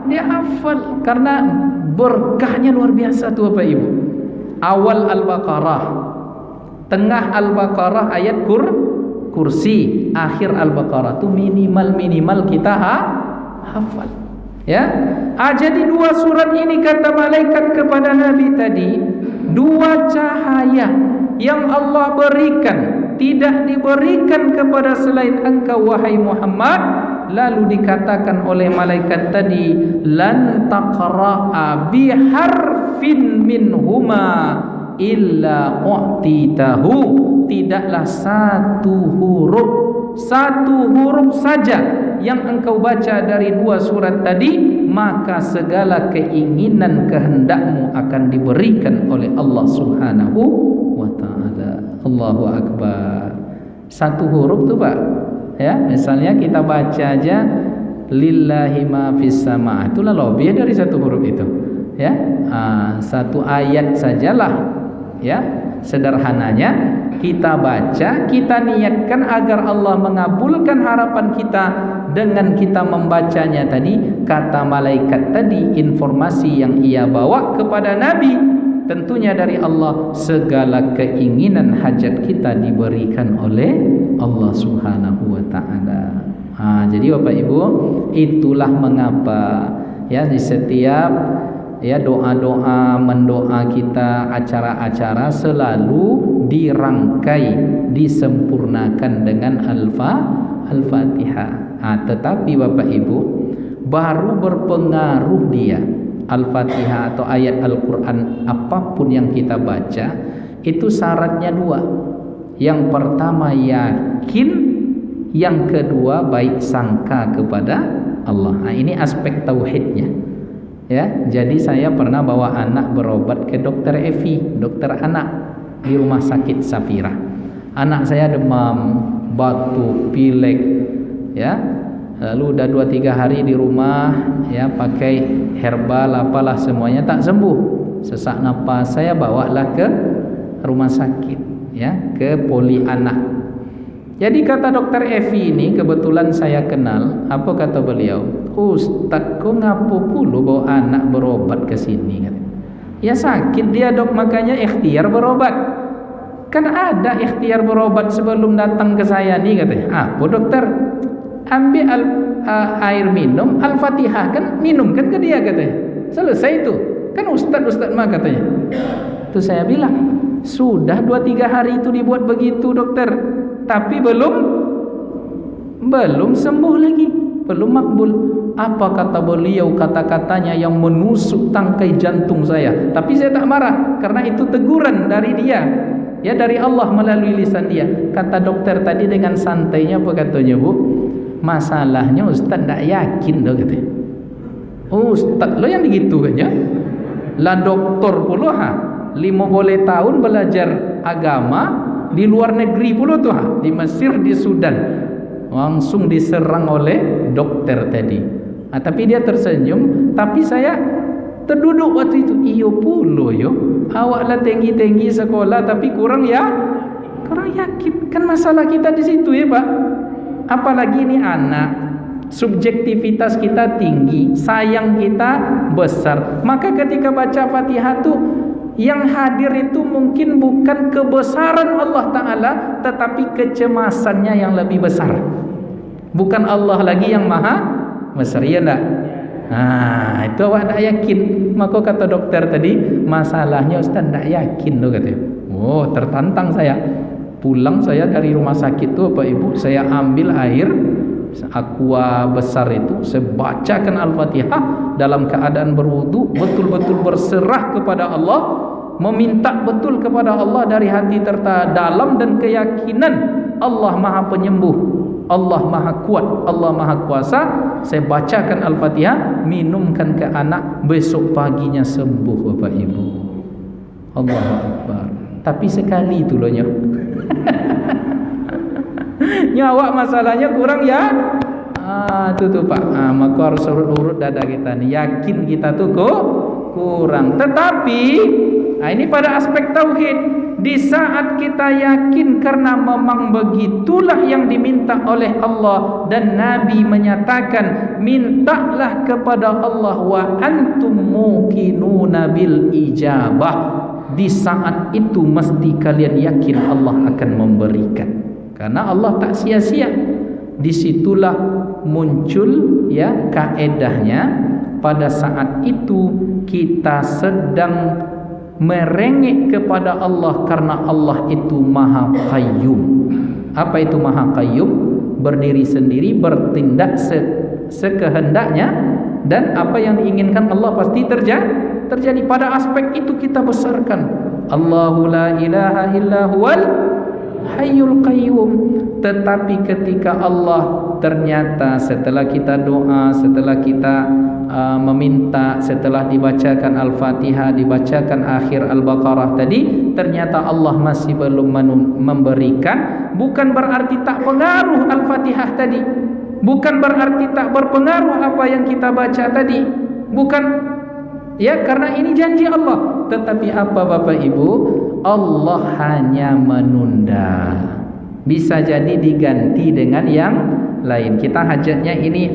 hafal karena berkahnya luar biasa tuh Bapak Ibu. Awal Al-Baqarah, tengah Al-Baqarah ayat kursi, akhir Al-Baqarah tuh minimal kita hafal. Ya. Jadi dua surat ini kata malaikat kepada Nabi tadi, dua cahaya yang Allah berikan tidak diberikan kepada selain engkau wahai Muhammad. Lalu dikatakan oleh malaikat tadi, lan taqra'a bi harfin minhuma illa u'titahu, tidaklah satu huruf saja yang engkau baca dari dua surat tadi, maka segala keinginan kehendakmu akan diberikan oleh Allah Subhanahu wa ta'ala. Allahu Akbar. Satu huruf tuh Pak. Ya, misalnya kita baca aja lillahi ma fis sama', itulah lebih dari satu huruf itu. Ya, satu ayat sajalah. Ya, sederhananya kita baca, kita niatkan agar Allah mengabulkan harapan kita dengan kita membacanya tadi. Kata malaikat tadi, informasi yang ia bawa kepada Nabi tentunya dari Allah, segala keinginan hajat kita diberikan oleh Allah Subhanahu wa ta'ala. Jadi Bapak Ibu, itulah mengapa ya di setiap ya doa-doa mendoa kita, acara-acara selalu dirangkai, disempurnakan dengan Al-Fatihah. Tetapi Bapak Ibu, baru berpengaruh dia Al-Fatihah atau ayat Al-Quran apapun yang kita baca, itu syaratnya dua. Yang pertama yakin, yang kedua baik sangka kepada Allah. Ini aspek tauhidnya. Ya, jadi saya pernah bawa anak berobat ke dokter Evi, dokter anak di rumah sakit Safira. Anak saya demam, batuk, pilek, ya. Lalu udah 2-3 hari di rumah, ya pakai herbal apalah semuanya tak sembuh. Sesak napas, saya bawalah ke rumah sakit, ya, ke poli anak. Jadi kata dokter Evi ini kebetulan saya kenal. Apa kata beliau? Ustaz, kok ngapo pulu bawa anak berobat ke sini? Ya sakit dia dok, makanya ikhtiar berobat. Kan ada ikhtiar berobat sebelum datang ke saya nih katanya. Apa dokter? Ambil air minum Al-Fatihah, kan minum kan ke dia katanya. Selesai itu. Kan ustaz mah katanya. Itu saya bilang, sudah 2-3 hari itu dibuat begitu dokter, tapi belum sembuh lagi, belum makbul. Apa kata beliau, kata-katanya yang menusuk tangkai jantung saya. Tapi saya tak marah karena itu teguran dari dia, ya dari Allah melalui lisan dia. Kata dokter tadi dengan santainya, apa katanya Bu? Masalahnya Ustaz tak yakin dah katanya. Ustaz lo yang begitu kan ya? Lah doktor pula 50 tahun belajar agama di luar negeri pula tuh di Mesir, di Sudan, langsung diserang oleh dokter tadi. Tapi dia tersenyum. Tapi saya terduduk waktu itu. Iyo pula yo, awaklah tinggi sekolah tapi kurang yakin. Kan masalah kita di situ ya Pak. Apalagi ini anak, subjektivitas kita tinggi, sayang kita besar. Maka ketika baca Fatihah tuh yang hadir itu mungkin bukan kebesaran Allah Ta'ala, tetapi kecemasannya yang lebih besar. Bukan Allah lagi yang maha besar, ya enggak? Itu awak tak yakin. Maka kata dokter tadi, masalahnya Ustaz tak yakin loh katanya. Oh, tertantang saya. Pulang saya dari rumah sakit itu Bapak Ibu, saya ambil air aqua besar itu, saya bacakan Al-Fatihah dalam keadaan berwudu, betul-betul berserah kepada Allah. meminta betul kepada Allah dari hati terdalam dan keyakinan Allah Maha Penyembuh, Allah Maha Kuat, Allah Maha Kuasa. Saya bacakan Al-Fatihah, minumkan ke anak, besok paginya sembuh Bapak Ibu. Allahu Akbar. Tapi sekali itu loh nyawa masalahnya kurang ya. Itu tuh Pak. Maka harus urut dada kita nih. Yakin kita tuh kurang. Tetapi ini pada aspek tauhid. Di saat kita yakin karena memang begitulah yang diminta oleh Allah dan Nabi menyatakan, mintalah kepada Allah wa antum muqinuna bil ijabah. Di saat itu mesti kalian yakin Allah akan memberikan. Karena Allah tak sia-sia. Disitulah muncul ya kaedahnya, pada saat itu kita sedang merengek kepada Allah karena Allah itu Maha Qayyum. Apa itu Maha Qayyum? Berdiri sendiri, bertindak sekehendaknya, dan apa yang diinginkan Allah pasti terjadi. Pada aspek itu kita besarkan Allahu la ilaha illa huwal Hayyul Qayyum. Tetapi ketika Allah ternyata setelah kita doa, setelah kita meminta, setelah dibacakan Al-Fatihah, dibacakan akhir Al-Baqarah tadi, ternyata Allah masih belum memberikan, bukan berarti tak pengaruh Al-Fatihah tadi, bukan berarti tak berpengaruh apa yang kita baca tadi, bukan ya, karena ini janji Allah. Tetapi apa Bapak Ibu? Allah hanya menunda. Bisa jadi diganti dengan yang lain. Kita hajatnya ini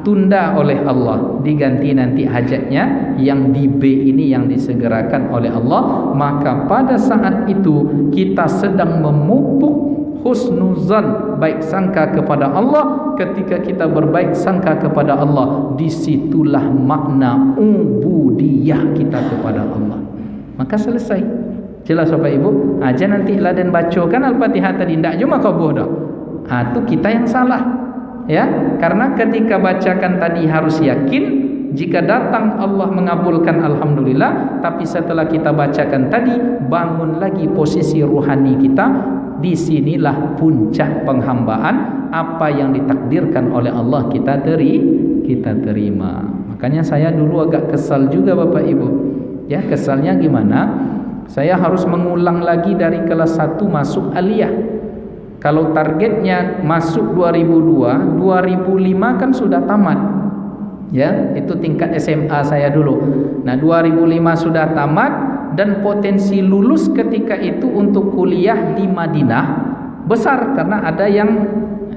tunda oleh Allah, diganti nanti hajatnya yang di B ini yang disegerakan oleh Allah. Maka pada saat itu kita sedang memupuk husnuzan, baik sangka kepada Allah. Ketika kita berbaik sangka kepada Allah, disitulah makna ubudiyah kita kepada Allah. Maka selesai. Jelas Bapak Ibu? Aja nanti laden bacakan Al-Fatihah tadi ndak cuma kau bodoh. Itu kita yang salah. Ya, karena ketika bacakan tadi harus yakin, jika datang Allah mengabulkan alhamdulillah, tapi setelah kita bacakan tadi bangun lagi posisi ruhani kita. Disinilah puncak penghambaan, apa yang ditakdirkan oleh Allah kita terima. Makanya saya dulu agak kesal juga Bapak Ibu. Ya, kesalnya gimana? Saya harus mengulang lagi dari kelas 1 masuk aliyah. Kalau targetnya masuk 2002, 2005 kan sudah tamat. Ya, itu tingkat SMA saya dulu. Nah, 2005 sudah tamat dan potensi lulus ketika itu untuk kuliah di Madinah besar karena ada yang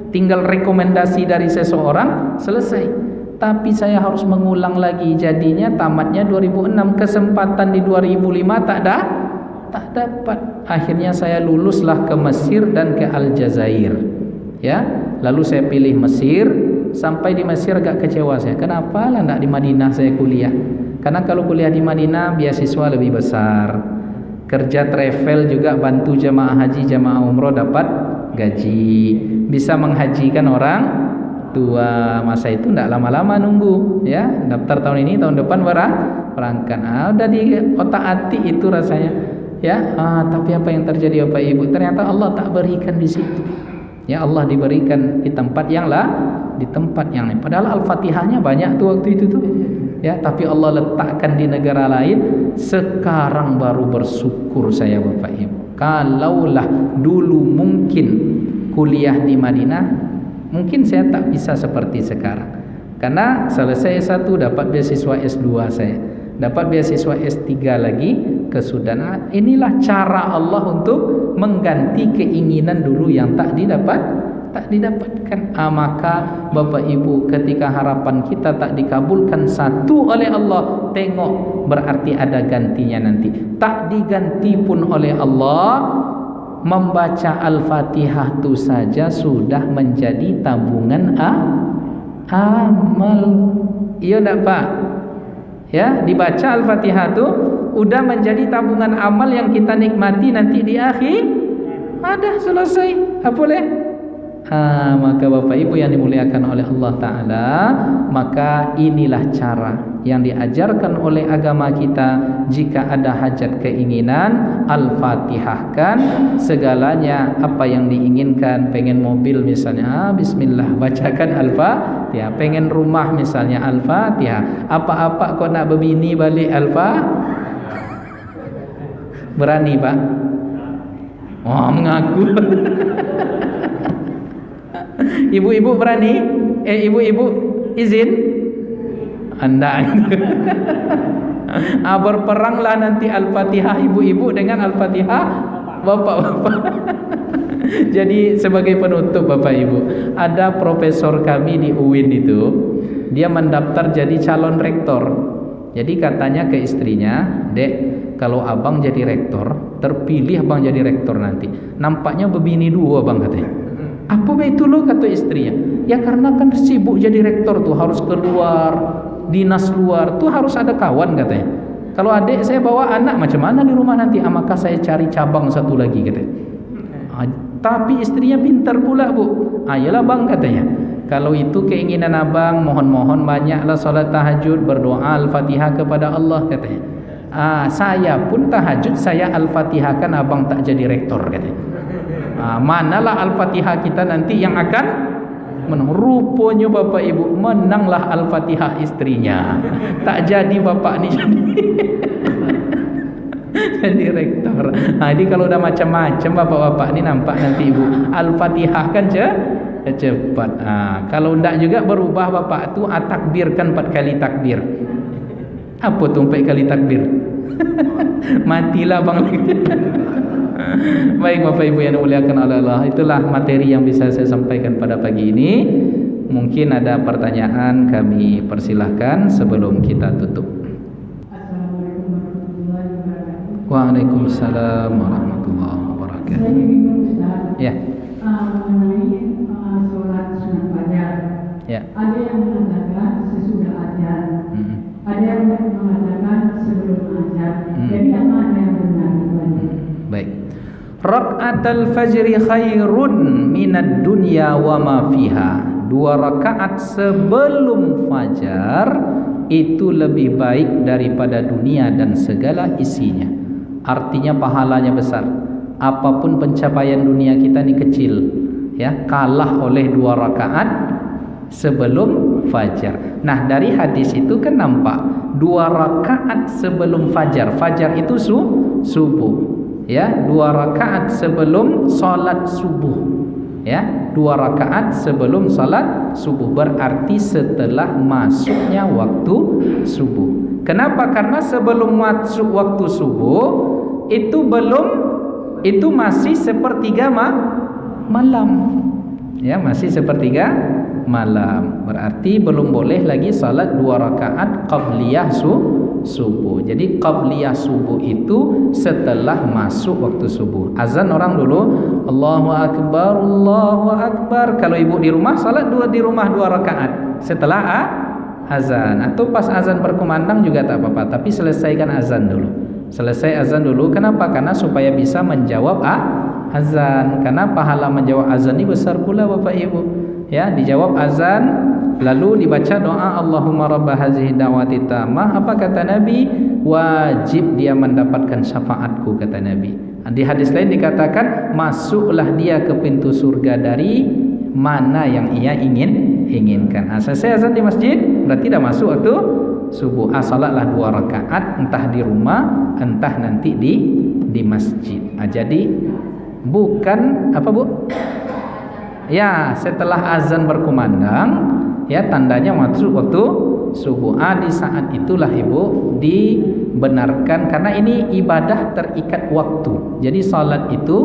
tinggal rekomendasi dari seseorang selesai. Tapi saya harus mengulang lagi, jadinya tamatnya 2006, kesempatan di 2005 tak dapat. Akhirnya saya luluslah ke Mesir dan ke Aljazair. Ya, lalu saya pilih Mesir. Sampai di Mesir agak kecewa saya. Kenapa lah enggak di Madinah saya kuliah? Karena kalau kuliah di Madinah beasiswa lebih besar. Kerja travel juga, bantu jamaah haji, jamaah umroh dapat gaji. Bisa menghajikan orang tua. Masa itu enggak lama-lama nunggu, ya. Daftar tahun ini, tahun depan berangkat. Udah di otak-atik itu rasanya. Ya, tapi apa yang terjadi Bapak Ibu? Ternyata Allah tak berikan di situ. Ya, Allah diberikan di tempat yang lain. Padahal Al-Fatihahnya banyak tuh waktu itu tuh. Ya, tapi Allah letakkan di negara lain. Sekarang baru bersyukur saya Bapak Ibu. Kalaulah dulu mungkin kuliah di Madinah, mungkin saya tak bisa seperti sekarang. Karena selesai S1 dapat beasiswa S2 saya. Dapat beasiswa S3 lagi ke Sudan. Inilah cara Allah untuk mengganti keinginan dulu yang tak didapatkan. Maka Bapak Ibu, ketika harapan kita tak dikabulkan satu oleh Allah, tengok berarti ada gantinya nanti. Tak diganti pun oleh Allah, membaca Al-Fatihah itu saja sudah menjadi tabungan amal. Iya enggak Pak? Ya, dibaca Al-Fatihah itu udah menjadi tabungan amal yang kita nikmati nanti di akhir. Ada selesai. Boleh? Maka Bapak Ibu yang dimuliakan oleh Allah Ta'ala, maka inilah cara yang diajarkan oleh agama kita. Jika ada hajat keinginan, Al-Fatihahkan segalanya apa yang diinginkan. Pengen mobil misalnya, bismillah, bacakan Al-Fatihah. Pengen rumah misalnya, Al-Fatihah. Apa-apa kok nak berbini balik Al-Fatihah. Berani Pak? Oh, mengaku. Ibu-ibu berani? Ibu-ibu izin? Anda berperanglah nanti Al-Fatihah ibu-ibu dengan Al-Fatihah bapak-bapak. Jadi sebagai penutup Bapak Ibu, ada profesor kami di UIN itu, dia mendaftar jadi calon rektor. Jadi katanya ke istrinya, "Dek, kalau abang jadi rektor, terpilih abang jadi rektor nanti, nampaknya berbini dua abang," katanya. "Apa itu lo?" kata istrinya. "Ya karena kan sibuk jadi rektor tuh, harus keluar, dinas luar tuh harus ada kawan," katanya. "Kalau adik saya bawa anak macam mana di rumah nanti? Maka saya cari cabang satu lagi," katanya. Tapi istrinya pintar pula Bu. "Yalah bang," katanya, "kalau itu keinginan abang, mohon-mohon banyaklah salat tahajud, berdoa Al-Fatihah kepada Allah," katanya. Saya pun tahajud, saya Al-Fatihahkan abang tak jadi rektor," katanya. Manalah Al-Fatihah kita nanti yang akan menang. Rupanya Bapak Ibu, menanglah Al-Fatihah istrinya. Tak jadi bapak ni jadi rektor. Jadi kalau udah macam-macam bapak-bapak ni, nampak nanti Ibu Al-Fatihah kan cepat. Kalau enggak juga berubah bapak tu, takbirkan 4 kali takbir. Apa tu 4 kali takbir? Matilah bang. Baik Bapak Ibu yang dimuliakan oleh Allah, itulah materi yang bisa saya sampaikan pada pagi ini. Mungkin ada pertanyaan, kami persilahkan sebelum kita tutup. Assalamualaikum warahmatullahi wabarakatuh. Waalaikumsalam warahmatullahi wabarakatuh. Saya bingung Ustaz. Ya. Mengenai sholat sunat fajar. Ya. Ada yang mengatakan sesudah azan. Ada yang mengatakan sebelum azan. Jadi yang mana yang benar itu? Baik. Raka'atul fajri khairun minad dunya wa ma fiha. 2 rakaat sebelum fajar itu lebih baik daripada dunia dan segala isinya. Artinya pahalanya besar. Apapun pencapaian dunia kita ni kecil, ya, kalah oleh 2 rakaat sebelum fajar. Nah, dari hadis itu kan nampak 2 rakaat sebelum fajar. Fajar itu subuh. Ya, 2 rakaat sebelum salat subuh. Ya, 2 rakaat sebelum salat subuh, berarti setelah masuknya waktu subuh. Kenapa? Karena sebelum masuk waktu subuh itu masih sepertiga malam. Ya, masih sepertiga malam. Berarti belum boleh lagi salat 2 rakaat qabliyah subuh. Jadi qabliyah subuh itu setelah masuk waktu subuh. Azan orang dulu Allahu Akbar, Allahu Akbar. Kalau ibu di rumah salat di rumah 2 rakaat setelah azan, atau pas azan berkumandang juga tak apa-apa, tapi selesaikan azan dulu. Selesai azan dulu. Kenapa? Karena supaya bisa menjawab azan. Karena pahala menjawab azan ini besar pula Bapak Ibu. Ya, dijawab azan lalu dibaca doa Allahumma rabb hazihi da'wati tammah. Apa kata Nabi? Wajib dia mendapatkan syafaatku, kata Nabi. Di hadis lain dikatakan masuklah dia ke pintu surga dari mana yang ia inginkan. Selesai azan di masjid berarti dah masuk waktu subuh. Salatlah 2 rakaat, entah di rumah entah nanti di masjid. Jadi bukan apa Bu? Ya, setelah azan berkumandang, ya tandanya masuk waktu subuh. Di saat itulah Ibu dibenarkan, karena ini ibadah terikat waktu. Jadi salat itu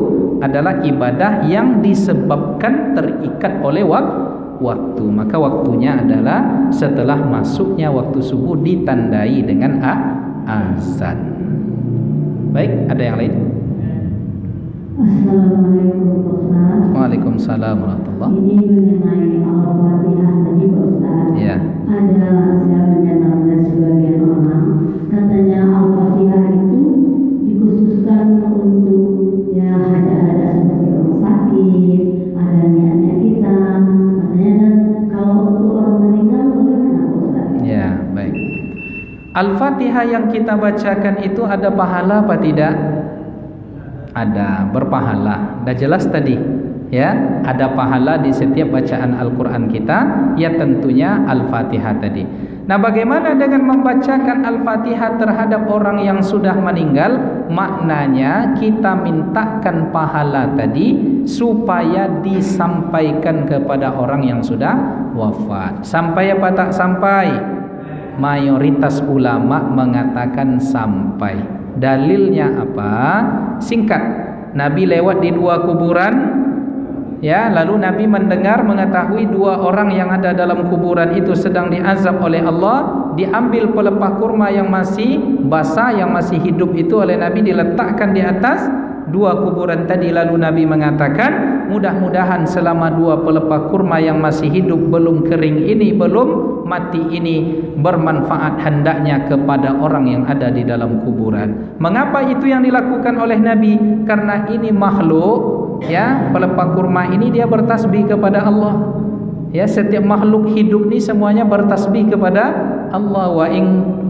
adalah ibadah yang disebabkan terikat oleh waktu. Maka waktunya adalah setelah masuknya waktu subuh ditandai dengan azan. Baik, ada yang lain? Assalamualaikum Ustaz. Waalaikumsalam warahmatullahi. Ini mengenai Al-Fatihah tadi Pak Ustaz. Ya. Ada saya mendengar dari sebagian orang katanya Al-Fatihah itu dikhususkan untuk ya ada seperti orang sakit, ada niat-niat kita Al-Fatihah yang kita bacakan itu ada pahala apa tidak? Ada, berpahala. Dah jelas tadi, ya, ada pahala di setiap bacaan Al-Qur'an kita, ya tentunya Al-Fatihah tadi. Nah, bagaimana dengan membacakan Al-Fatihah terhadap orang yang sudah meninggal? Maknanya kita mintakan pahala tadi supaya disampaikan kepada orang yang sudah wafat. Sampai apa tak sampai? Mayoritas ulama mengatakan sampai. Dalilnya apa? Singkat. Nabi lewat di 2 kuburan, ya, lalu Nabi mendengar, mengetahui 2 orang yang ada dalam kuburan itu sedang diazab oleh Allah. Diambil pelepah kurma yang masih basah, yang masih hidup itu oleh Nabi, diletakkan di atas 2 kuburan tadi. Lalu Nabi mengatakan, mudah-mudahan selama 2 pelepah kurma yang masih hidup, belum kering ini, belum mati ini, bermanfaat hendaknya kepada orang yang ada di dalam kuburan. Mengapa itu yang dilakukan oleh Nabi? Karena ini makhluk, ya, pelepah kurma ini dia bertasbih kepada Allah. Ya, setiap makhluk hidup ni semuanya bertasbih kepada Allah. Wa in,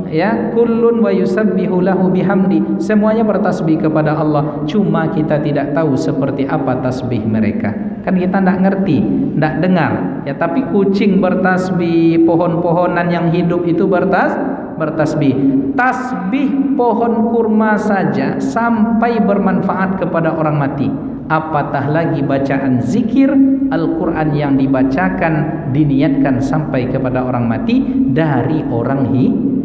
ya, kullun wa yusabbihu lahu bihamdi. Semuanya bertasbih kepada Allah. Cuma kita tidak tahu seperti apa tasbih mereka. Kan kita tidak ngerti, tidak dengar. Ya, tapi kucing bertasbih, pohon-pohonan yang hidup itu bertasbih. Tasbih pohon kurma saja sampai bermanfaat kepada orang mati. Apatah lagi bacaan zikir Al-Quran yang dibacakan, diniatkan sampai kepada orang mati dari orang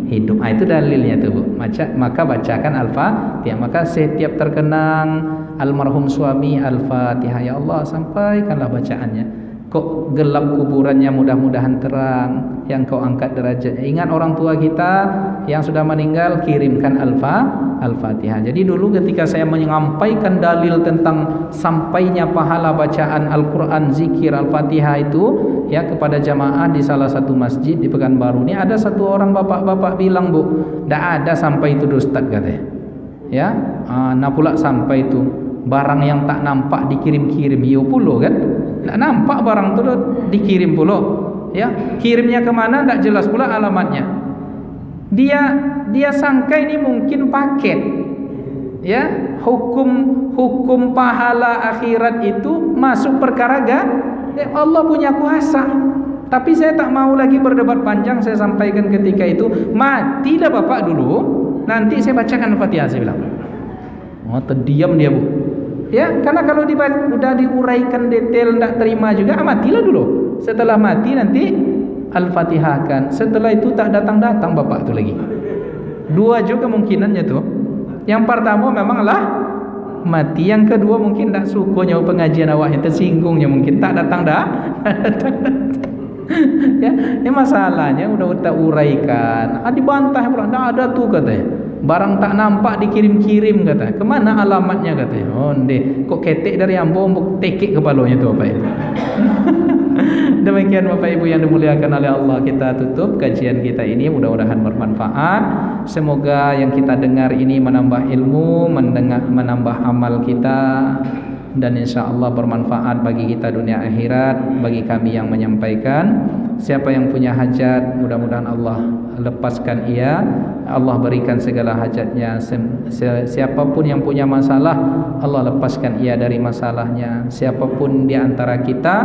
hidup. Itu dalilnya tu, Bu. Maka bacakan Al-Fatihah. Maka setiap terkenang almarhum suami Al-Fatihah, ya Allah, sampaikanlah bacaannya. Kok gelap kuburannya, mudah-mudahan terang, yang kau angkat derajatnya. Ingat orang tua kita yang sudah meninggal, kirimkan Al-Fatihah. Jadi dulu ketika saya menyampaikan dalil tentang sampainya pahala bacaan Al-Quran, zikir Al-Fatihah itu, ya, kepada jamaah di salah satu masjid di Pekanbaru ini, ada satu orang bapak-bapak bilang, Bu, tidak ada sampai itu Ustaz, katanya. Ya, nah pula sampai itu barang yang tak nampak dikirim-kirim, iyo pulo kan, tak nampak barang tu dikirim pulo, ya, kirimnya kemana tak jelas pula alamatnya. Dia sangka ini mungkin paket, ya, hukum pahala akhirat itu masuk perkara Allah punya kuasa. Tapi saya tak mau lagi berdebat panjang, saya sampaikan ketika itu, matilah bapak dulu, nanti saya bacakan Al-Fatihah, saya bilang. Oh, terdiam dia, Bu. Ya, karena kalau sudah diuraikan detail tidak terima juga, matilah dulu. Setelah mati nanti Al-Fatihah kan. Setelah itu tak datang-datang bapak itu lagi. 2 juga kemungkinannya tuh. Yang pertama memanglah mati, yang kedua mungkin tak sukonya pengajian awak, yang tersinggungnya mungkin tak datang dah. Ya, ini masalahnya udah kita uraikan. Dibantah pula, tak ada tuh katanya. Barang tak nampak dikirim-kirim katanya. Kemana alamatnya katanya? Oh, ndeh, kok ketek dari Ambon, tekek kepalanya tu apa itu. Demikian Bapak Ibu yang dimuliakan oleh Allah, kita tutup kajian kita ini, mudah-mudahan bermanfaat. Semoga yang kita dengar ini menambah ilmu, menambah amal kita, dan insya Allah bermanfaat bagi kita dunia akhirat, bagi kami yang menyampaikan. Siapa yang punya hajat, mudah-mudahan Allah lepaskan ia, Allah berikan segala hajatnya. Siapapun yang punya masalah, Allah lepaskan ia dari masalahnya. Siapapun di antara kita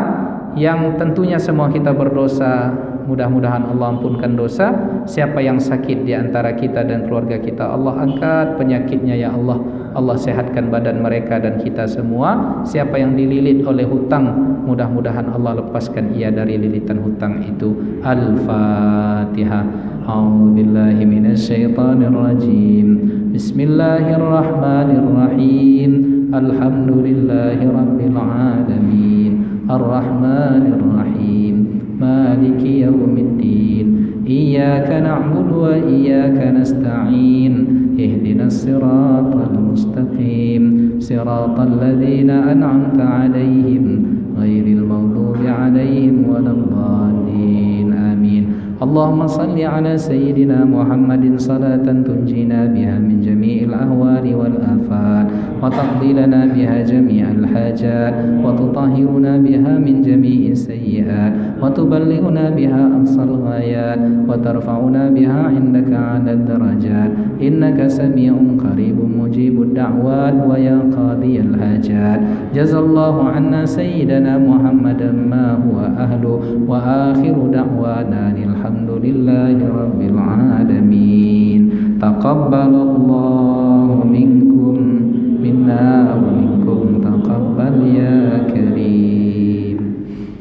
yang tentunya semua kita berdosa, mudah-mudahan Allah ampunkan dosa. Siapa yang sakit di antara kita dan keluarga kita, Allah angkat penyakitnya, ya Allah. Allah sehatkan badan mereka dan kita semua. Siapa yang dililit oleh hutang, mudah-mudahan Allah lepaskan ia dari lilitan hutang itu. Al-Fatihah. A'udzubillahi minasyaitonirrajim. Bismillahirrahmanirrahim. Alhamdulillahirabbil alamin. Ar-Rahmanir-Rahim. Maliki yaumiddin. Iyyaka na'budu wa iyyaka nasta'in. Ihdinas siratal mustaqim. Siratal ladzina an'amta 'alaihim ghairil maghdubi 'alaihim waladdallin. Amin. اللهم صل على سيدنا محمد صلاة تنجينا بها من جميع الأهوال والآفات وتقضي لنا بها جميع الحاجات وتطهرنا بها من جميع السيئات وتبلغنا بها أقصى الغايات وترفعنا بها عندك على الدرجات إنك سميع قريب مجيب الدعوات ويا قاضي الحاجات جزا الله عنا سيدنا محمدا ما هو أهله وآخر دعوانا الحمد لله رب العالمين تقبل الله منكم منا ومنكم تقبل يا